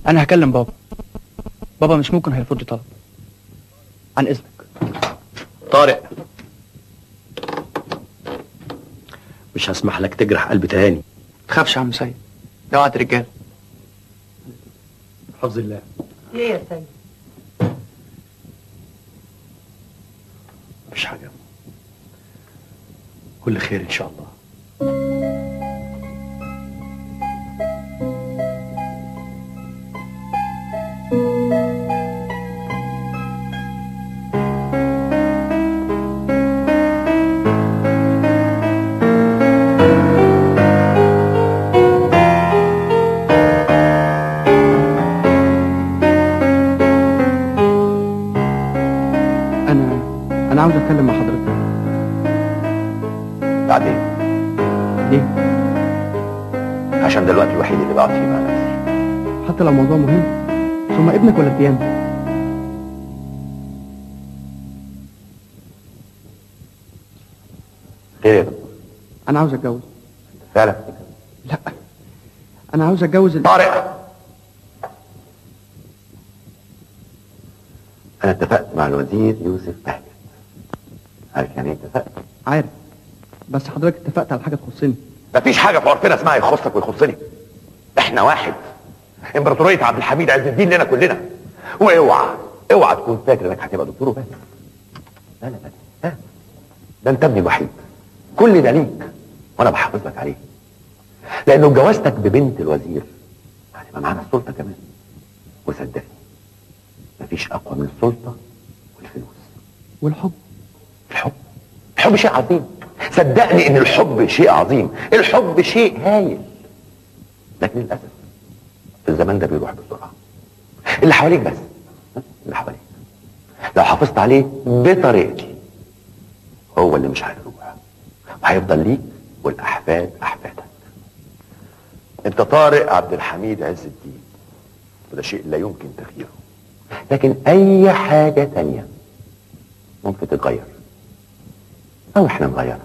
انا هكلم بابا. بابا مش ممكن هيرفض لي طلب. عن اذنك. طارق، مش هسمح لك تجرح قلب تهاني. تخافش يا عم سيد، ده وعد رجاله. حفظ الله. ايه يا سيد؟ مفيش حاجه، كل خير ان شاء الله. انا عاوز اتكلم مع حضرتك. بعدين؟ ليه؟ عشان ده الوقت الوحيد اللي بقعد فيه مع نفسي. حتى لو موضوع مهم؟ ثم ابنك ولا البيانو؟ خير يا دكتور؟ انا عاوز اتجوز. فعلا؟ لا، انا عاوز اتجوز طارق، انا اتفقت مع الوزير يوسف بهجت. عارف يعني ايه اتفقت؟ عارف، بس حضرتك اتفقت على حاجه تخصني. مفيش حاجه في عرفنا اسمها يخصك ويخصني. احنا واحد، امبراطوريه عبد الحميد عز الدين لنا كلنا. اوعى تكون فاكر انك هتبقى دكتور وبس. لا لا لا، ده انت ابني الوحيد، كل ده ليك وانا بحافظ لك عليه، لانه جوازتك ببنت الوزير هتبقى معانا السلطه كمان. وصدقني مفيش اقوى من السلطه والفلوس والحب. الحب شيء عظيم، صدقني ان الحب شيء عظيم، الحب شيء هايل، لكن للاسف الزمان ده بيروح بسرعه. اللي حواليك بس، اللي حواليك لو حافظت عليه بطريقتي هو اللي مش هيروح، وهيفضل ليك والاحفاد احفادك. انت طارق عبد الحميد عز الدين، وده شيء لا يمكن تغييره، لكن اي حاجه تانيه ممكن تتغير او احنا نغيرها.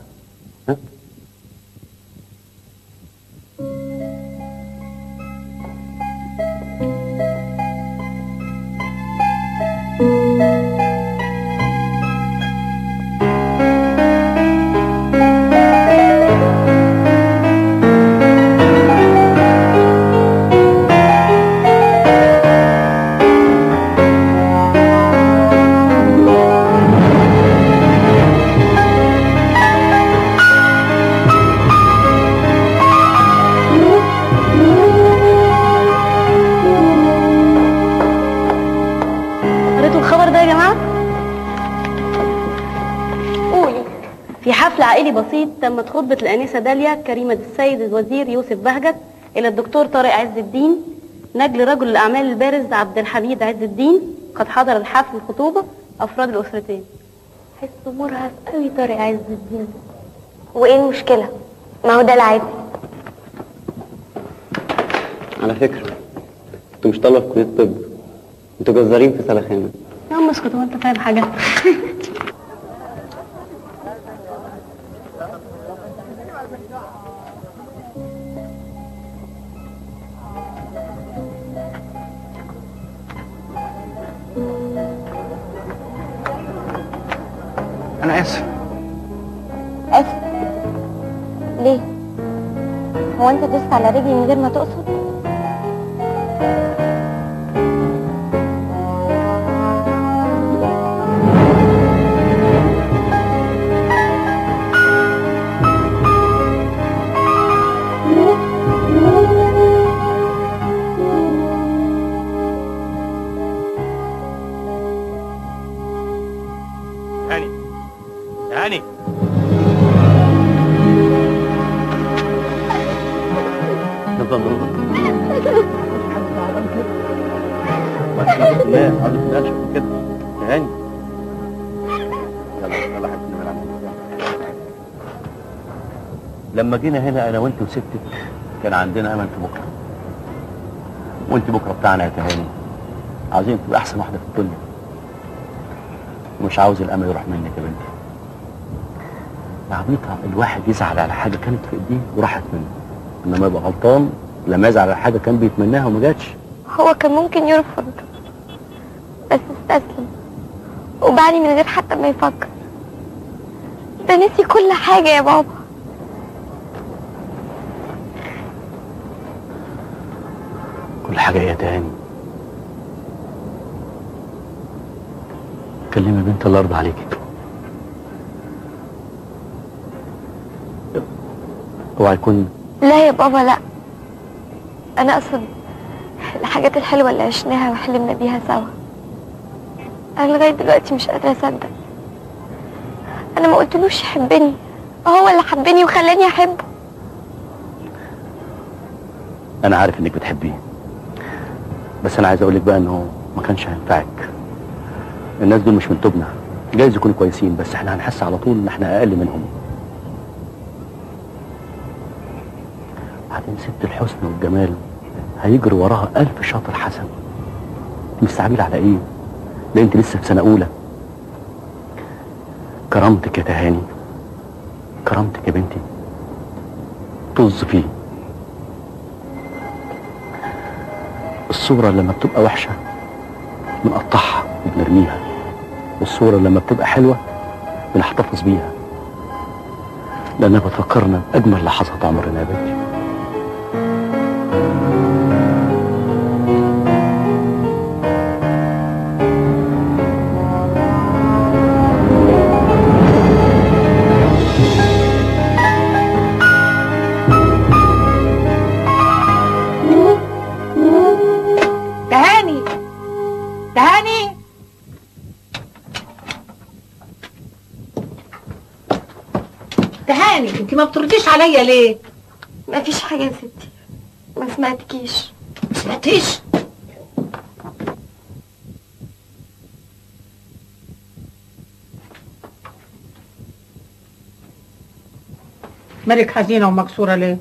في حفل عائلي بسيط تمت خطبة الآنسة داليا كريمة السيد الوزير يوسف بهجت إلى الدكتور طارق عز الدين نجل رجل الأعمال البارز عبد الحميد عز الدين. قد حضر الحفل الخطوبة أفراد الأسرتين. حسه مرهف قوي طارق عز الدين. وايه المشكلة؟ ما هو ده العادي. على فكرة انتوا مش طالبة في كلية الطب، انتوا جزارين في سلخانة. يا عم اسكت، هو انت فاهم حاجة؟ أنا آسف. اسف ليه؟ هو انت دوست على رجلي من غير ما تقصد؟ هاني لما جينا هنا انا وانت وستك كان عندنا امل في بكره، وانت بكره بتاعنا يا تهاني. عاوزين تبقى احسن واحده في الدنيا، ومش عاوز الامل يروح منك يا بنتي. يا عبيطه، الواحد يزعل على حاجه كانت في ايديه وراحت منه، انما يبقى غلطان لما يزعل على حاجه كان بيتمناها وما جاتش. هو كان ممكن يرفض بس استسلم وبعني من غير حتى ما يفكر. ده نسي كل حاجة يا بابا. كل حاجه يا تهاني. كلمي بنت الله يرضى عليكي. اوعى يكون. لا يا بابا لا، انا اقصد الحاجات الحلوة اللي عشناها وحلمنا بيها سوا. انا لغاية دلوقتي مش قادرة اصدق. انا ما قلتلوش يحبني، هو اللي حبني وخلاني احبه. انا عارف انك بتحبيه، بس انا عايز اقولك بقى انه ما كانش هينفعك. الناس دول مش من توبنا، جايز يكونوا كويسين بس احنا هنحس على طول ان احنا اقل منهم. بعدين ست الحسن والجمال هيجري وراها 1000 شاطر حسن. مستعجل على ايه؟ ده انت لسه في سنه اولى. كرامتك يا تهاني، كرامتك يا بنتي طز فيه. الصورة لما بتبقى وحشة بنقطعها وبنرميها، والصورة لما بتبقى حلوة بنحتفظ بيها، لأنها بتفكرنا بأجمل لحظات عمرنا يا بنتي. انت ما بترديش عليا ليه؟ ما فيش حاجة يا ستي، ما سمعتكيش. ما سمعتيش؟ مالك حزينة ومكسورة ليه؟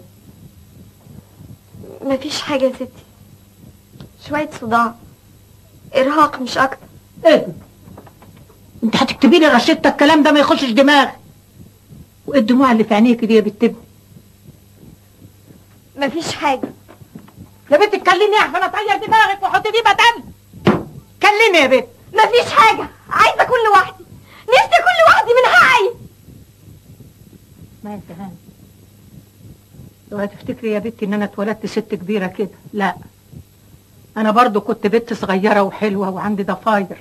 ما فيش حاجة يا ستي، شوية صداع، إرهاق مش أكتر. ايه؟ انت هتكتبي لي رشدتك الكلام ده ما يخشش دماغي. وايه الدموع اللي في عينيك دي يا بنت ابني؟ مفيش حاجة يا بنت اتكلمي عشان اطير دماغك واحط دي بدل. كلمي يا بنت. مفيش حاجة، عايزة أكون لوحدي، نفسي أكون لوحدي من حقي. ما يا سهام، لو هتفتكري يا بنتي ان انا اتولدت ست كبيرة كده، لا، انا برضو كنت بنت صغيرة وحلوة وعندي ضفاير.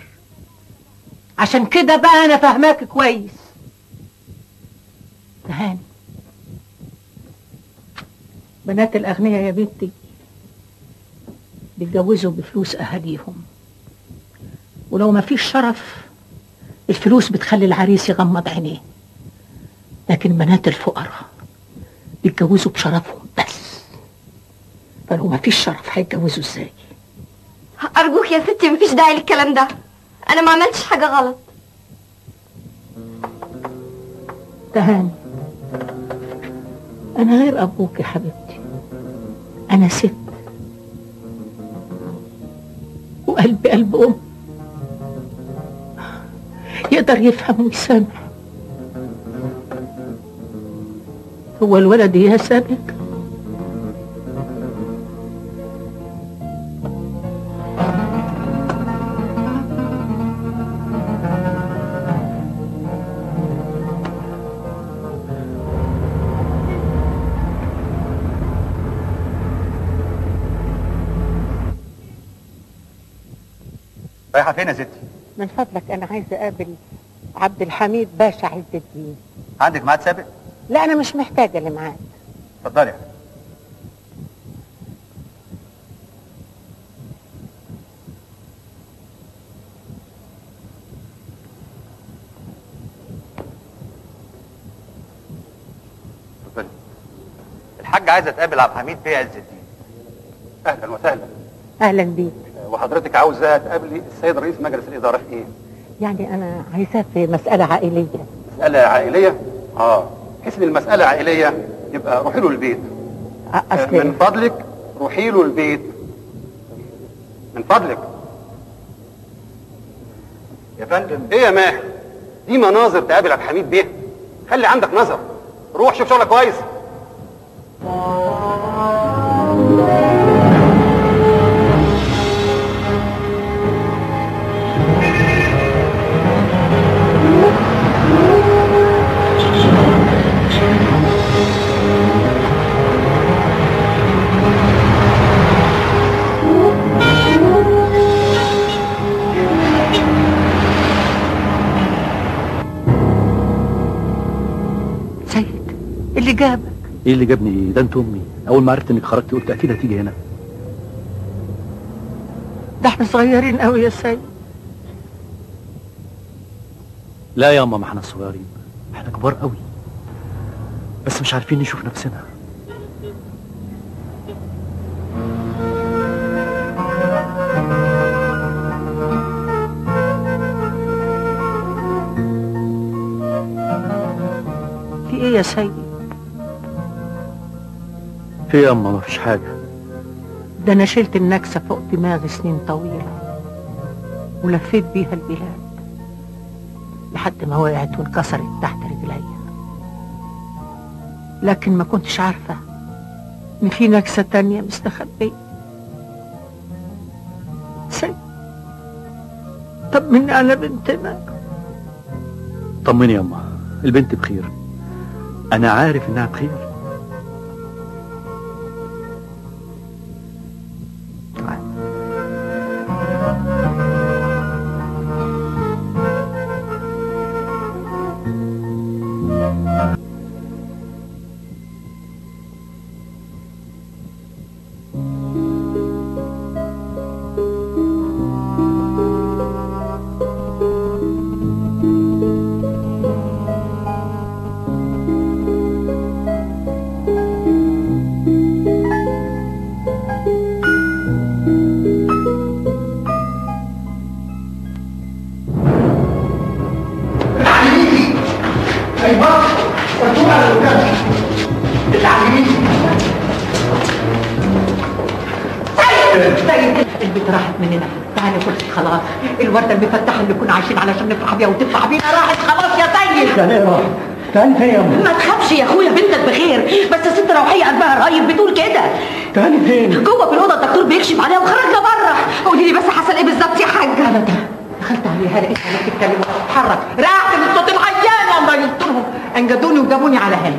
عشان كده بقى انا فاهماك كويس. تهاني، بنات الأغنياء يا بنتي بيتجوزوا بفلوس أهاليهم، ولو ما فيش شرف الفلوس بتخلي العريس يغمض عينيه. لكن بنات الفقراء بيتجوزوا بشرفهم بس، فلو ما فيش شرف هيتجوزوا ازاي؟ ارجوك يا ستي مفيش داعي للكلام ده، انا ما عملتش حاجه غلط. تهاني، انا غير ابوك يا حبيبتي، انا ست وقلبي قلب ام يقدر يفهم ويسامح. هو الولد يسامحك؟ رايحه فين يا ستي؟ من فضلك انا عايزه اقابل عبد الحميد باشا عز الدين. عندك ميعاد سابق؟ لا انا مش محتاجه لميعاد. اتفضلي. اتفضلي. الحاجة عايزة تقابل عبد الحميد بيه عز الدين. أهلا وسهلا. اهلا بيك. وحضرتك عاوزة تقابلي السيد رئيس مجلس الإدارة في إيه؟ يعني انا عايزاه في مساله عائليه. مسألة عائلية؟ بحيث إن المسألة عائلية يبقى روحي له البيت. من فضلك روحي له البيت. من فضلك. يا فندم. إيه يا ماهر؟ دي مناظر تقابل عبد الحميد بيه؟ خلي عندك نظر. روح شوف شغلك كويس. اللي جابك؟ ايه اللي جابني؟ ايه ده؟ انت امي. اول ما عرفت انك خرجتي قلت اكيد هتيجي هنا. ده احنا صغيرين قوي يا سيد. لا يا اما، ما احنا صغيرين، احنا كبار قوي، بس مش عارفين نشوف نفسنا. في ايه يا سيد؟ في يا اما مفيش حاجة. ده انا شلت النكسة فوق دماغي سنين طويلة ولفيت بيها البلاد لحد ما وقعت وانكسرت تحت رجليا، لكن ما كنتش عارفة ان في نكسة تانية مستخبية. سيد طمني على بنتنا. طمني يا اما، البنت بخير، انا عارف انها بخير. البيت راحت مننا. تعالي خلصت خلاص، الوردة المفتحة اللي كنا عايشين علشان نفرح بيها وتفرح بينا راحت خلاص يا سيد. يعني ايه راحت؟ تعالي فين يا أما؟ ما تخافش يا اخويا، بنتك بخير، بس الست روحية قلبها رهيب بتقول كده. تعالي فين؟ جوه في الأوضة الدكتور بيكشف عليها وخرجنا بره. قولي لي بس حصل ايه بالظبط يا حاجة؟ أبدا، دخلت عليها لقيتها بتتكلم وتتحرك، رعت من صوت العيانة. الله يسترهم، انجدوني وجابوني على هنا.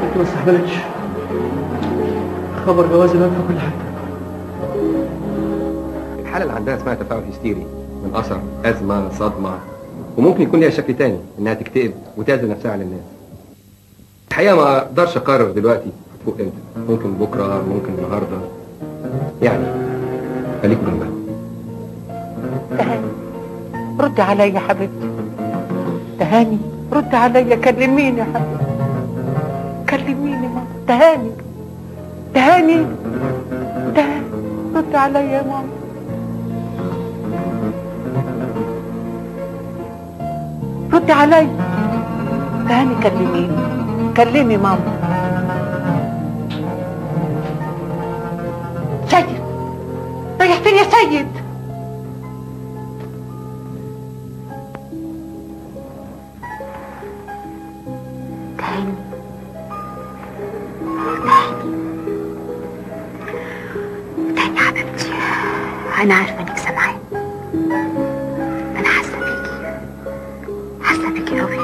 انت ما استحملتش خبر جوازي بقى في كل حاجه. الحالة اللي عندها اسمها تفاعل هستيري من أثر أزمة صدمة، وممكن يكون ليها شكل تاني إنها تكتئب وتعزل نفسها عن الناس. الحقيقة ما أقدرش أقرر دلوقتي هتفوق إمتى، ممكن بكرة ممكن النهاردة، يعني خليكوا جنبها. ردي عليا يا حبيبتي. تهاني رد عليا، كلميني يا حبيبي، كلميني ماما. تهاني تهاني تهاني، رد عليا يا ماما. رد عليا تهاني، كلميني، كلمي ماما. سيد، رايح فين يا سيد؟ تهاني تهاني حبيبتي، أنا عارفة إنك سامعاني. أنا حاسة بيكي أوي،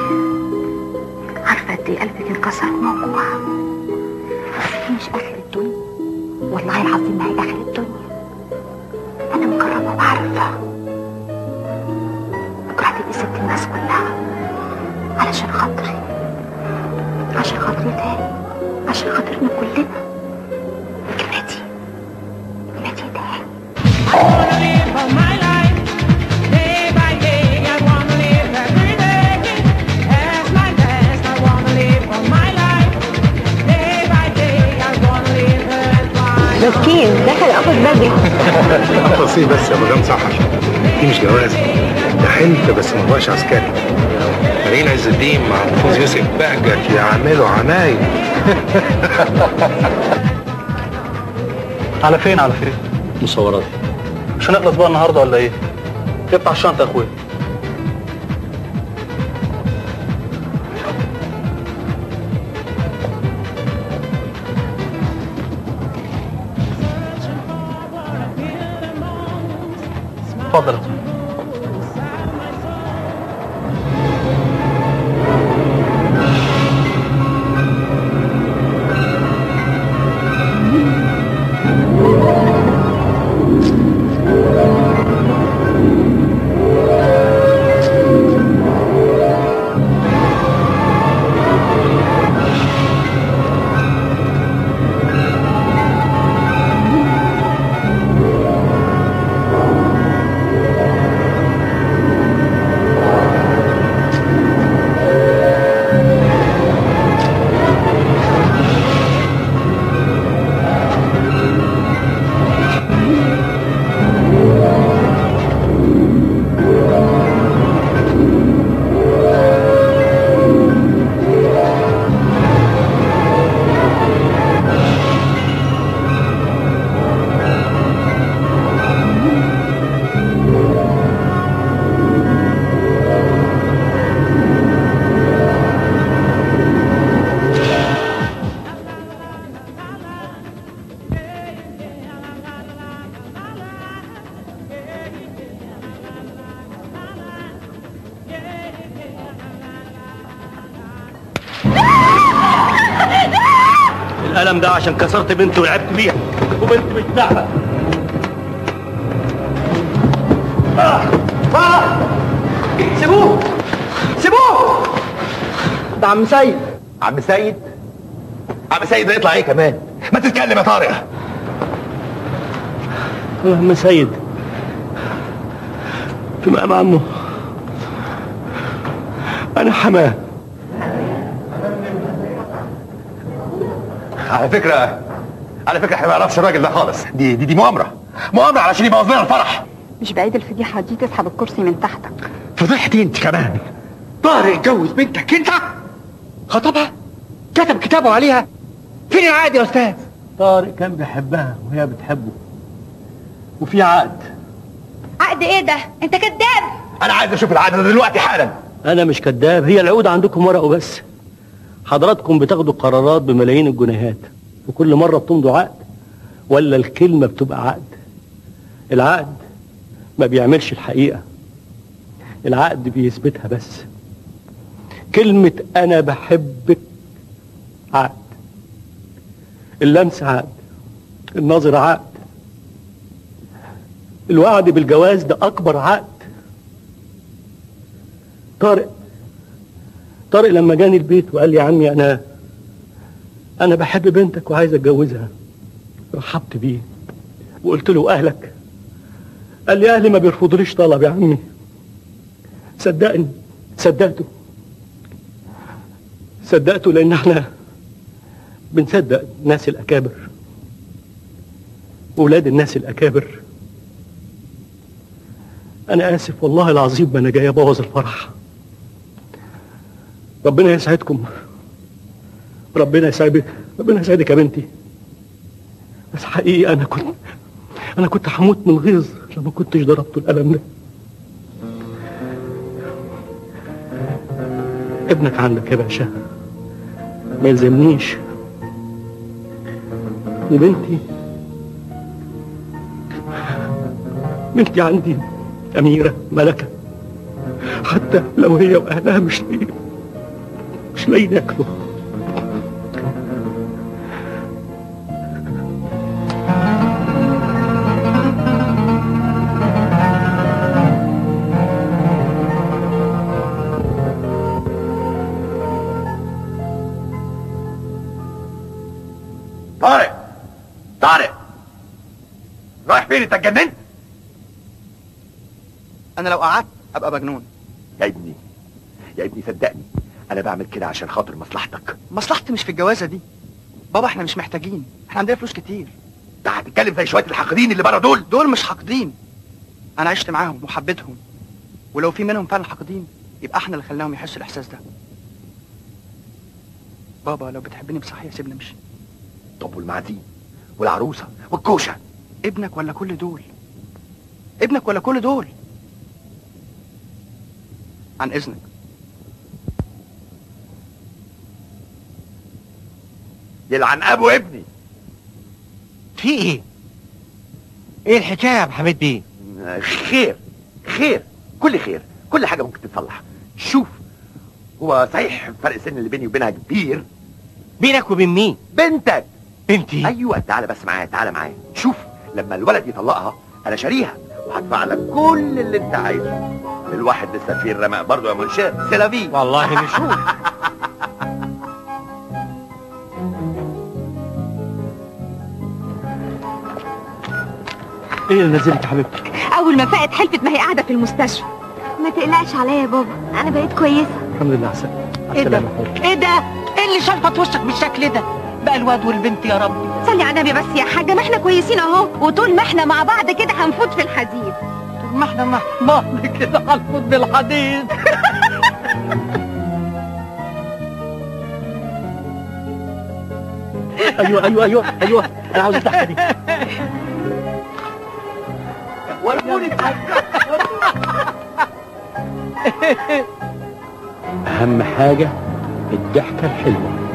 عارفة قد إيه قلبك انكسر وموجوع. بس دي مش آخر الدنيا، والله العظيم ما هي آخر الدنيا. أنا مجربة وعارفة بكرة هتبقي ست الناس كلها، علشان خاطري، عشان خاطري تاني، عشان خاطرنا كلنا. اجمدي اجمدي تاني. مسكين دخل ابو بدري. تفاصيل بس يا مدام صح، دي مش جواز، ده حلف بس ما هوش عسكري. فريق عز الدين مع نفوذ يوسف بهجت يعملوا عمايل. على فين على فين؟ مصورات. مش هنخلص بقى النهارده ولا ايه؟ افتح الشنطه يا اخويا. اتفضل. القلم ده عشان كسرت بنتي ولعبت بيها، وبنتي مش بتاعها. سيبوه سيبوه. ده عم سيد. عم سيد؟ عم سيد ده يطلع ايه كمان؟ ما تتكلم يا طارق. يا عم سيد في مقام عمه، انا حماه. على فكرة احنا ما نعرفش الراجل ده خالص. دي مؤامرة علشان يبوظ لنا الفرح. مش بعيد الفضيحة دي تسحب الكرسي من تحتك. فضحتي انت كمان. طارق اتجوز بنتك انت؟ خطبها؟ كتب كتابه عليها؟ فين العقد يا استاذ؟ طارق كان بيحبها وهي بتحبه، وفي عقد. عقد ايه ده؟ انت كذاب. انا عايز اشوف العقد ده دلوقتي حالا. انا مش كذاب، هي العقود عندكم ورق وبس. حضراتكم بتاخدوا قرارات بملايين الجنيهات، وكل مرة بتمضوا عقد ولا الكلمة بتبقى عقد. العقد ما بيعملش الحقيقة، العقد بيثبتها بس. كلمة أنا بحبك عقد، اللمس عقد، النظر عقد، الوعد بالجواز ده أكبر عقد. طارق لما جاني البيت وقال لي يا عمي أنا بحب بنتك وعايز أتجوزها، رحبت بيه وقلت له أهلك؟ قال لي أهلي ما بيرفضوليش طلب يا عمي. صدقني صدقته صدقته لان احنا بنصدق الناس الاكابر، ولاد الناس الاكابر. انا اسف والله العظيم، ما انا جاي ابوظ الفرح. ربنا يسعدكم، ربنا يسعدك، ربنا يسعدك يا بنتي. بس حقيقي انا كنت هموت من الغيظ لما كنتش ضربته القلم ده. ابنك عندك يا باشا، ما يلزمنيش. وبنتي عندي أميرة ملكة، حتى لو هي وأهلها مش لاقيين ياكلوا. طارق رايح فين؟ انت اتجننت؟ انا لو قعدت ابقى مجنون. يا ابني صدقني، انا بعمل كده عشان خاطر مصلحتك. مصلحتي مش في الجوازه دي بابا، احنا مش محتاجين، احنا عندنا فلوس كتير. انت هتتكلم زي شويه الحاقدين اللي بره دول؟ دول مش حاقدين، انا عشت معاهم وحبيتهم، ولو في منهم فعلا حاقدين يبقى احنا اللي خليناهم يحسوا الاحساس ده. بابا لو بتحبني بصحيح سيبنا نمشي. طب والمعازيم والعروسه والكوشه؟ ابنك ولا كل دول؟ ابنك ولا كل دول؟ عن اذنك. يلعن ابو ابني. في ايه؟ ايه الحكايه يا ابو حميد بيه؟ خير كل خير، كل حاجه ممكن تتصلح. شوف، هو صحيح فرق السن اللي بيني وبينها كبير. بينك وبين مين؟ بنتك. بنتي؟ ايوه، تعالى بس معايا، تعالى معايا. شوف، لما الولد يطلقها انا شاريها وهدفع لك كل اللي انت عايزه. الواحد لسه فيه الرمق برضه يا منشار. سلافي والله نشوف. ايه اللي نزلك يا حبيبتي؟ اول ما فقت حلفت ما هي قاعده في المستشفى. ما تقلقش عليا يا بابا، انا بقيت كويسه. الحمد لله. احسن. ايه ده؟ ايه ده؟ ايه اللي شلفت وشك بالشكل ده؟ بقى الواد والبنت يا ربي. صلي على النبي بس يا حاجه، ما احنا كويسين اهو، وطول ما احنا مع بعض كده هنفوت في الحديد. طول ما احنا مع بعض كده هنفوت بالحديد. ايوه انا عاوز الضحكه دي. اهم حاجه الضحكه الحلوه.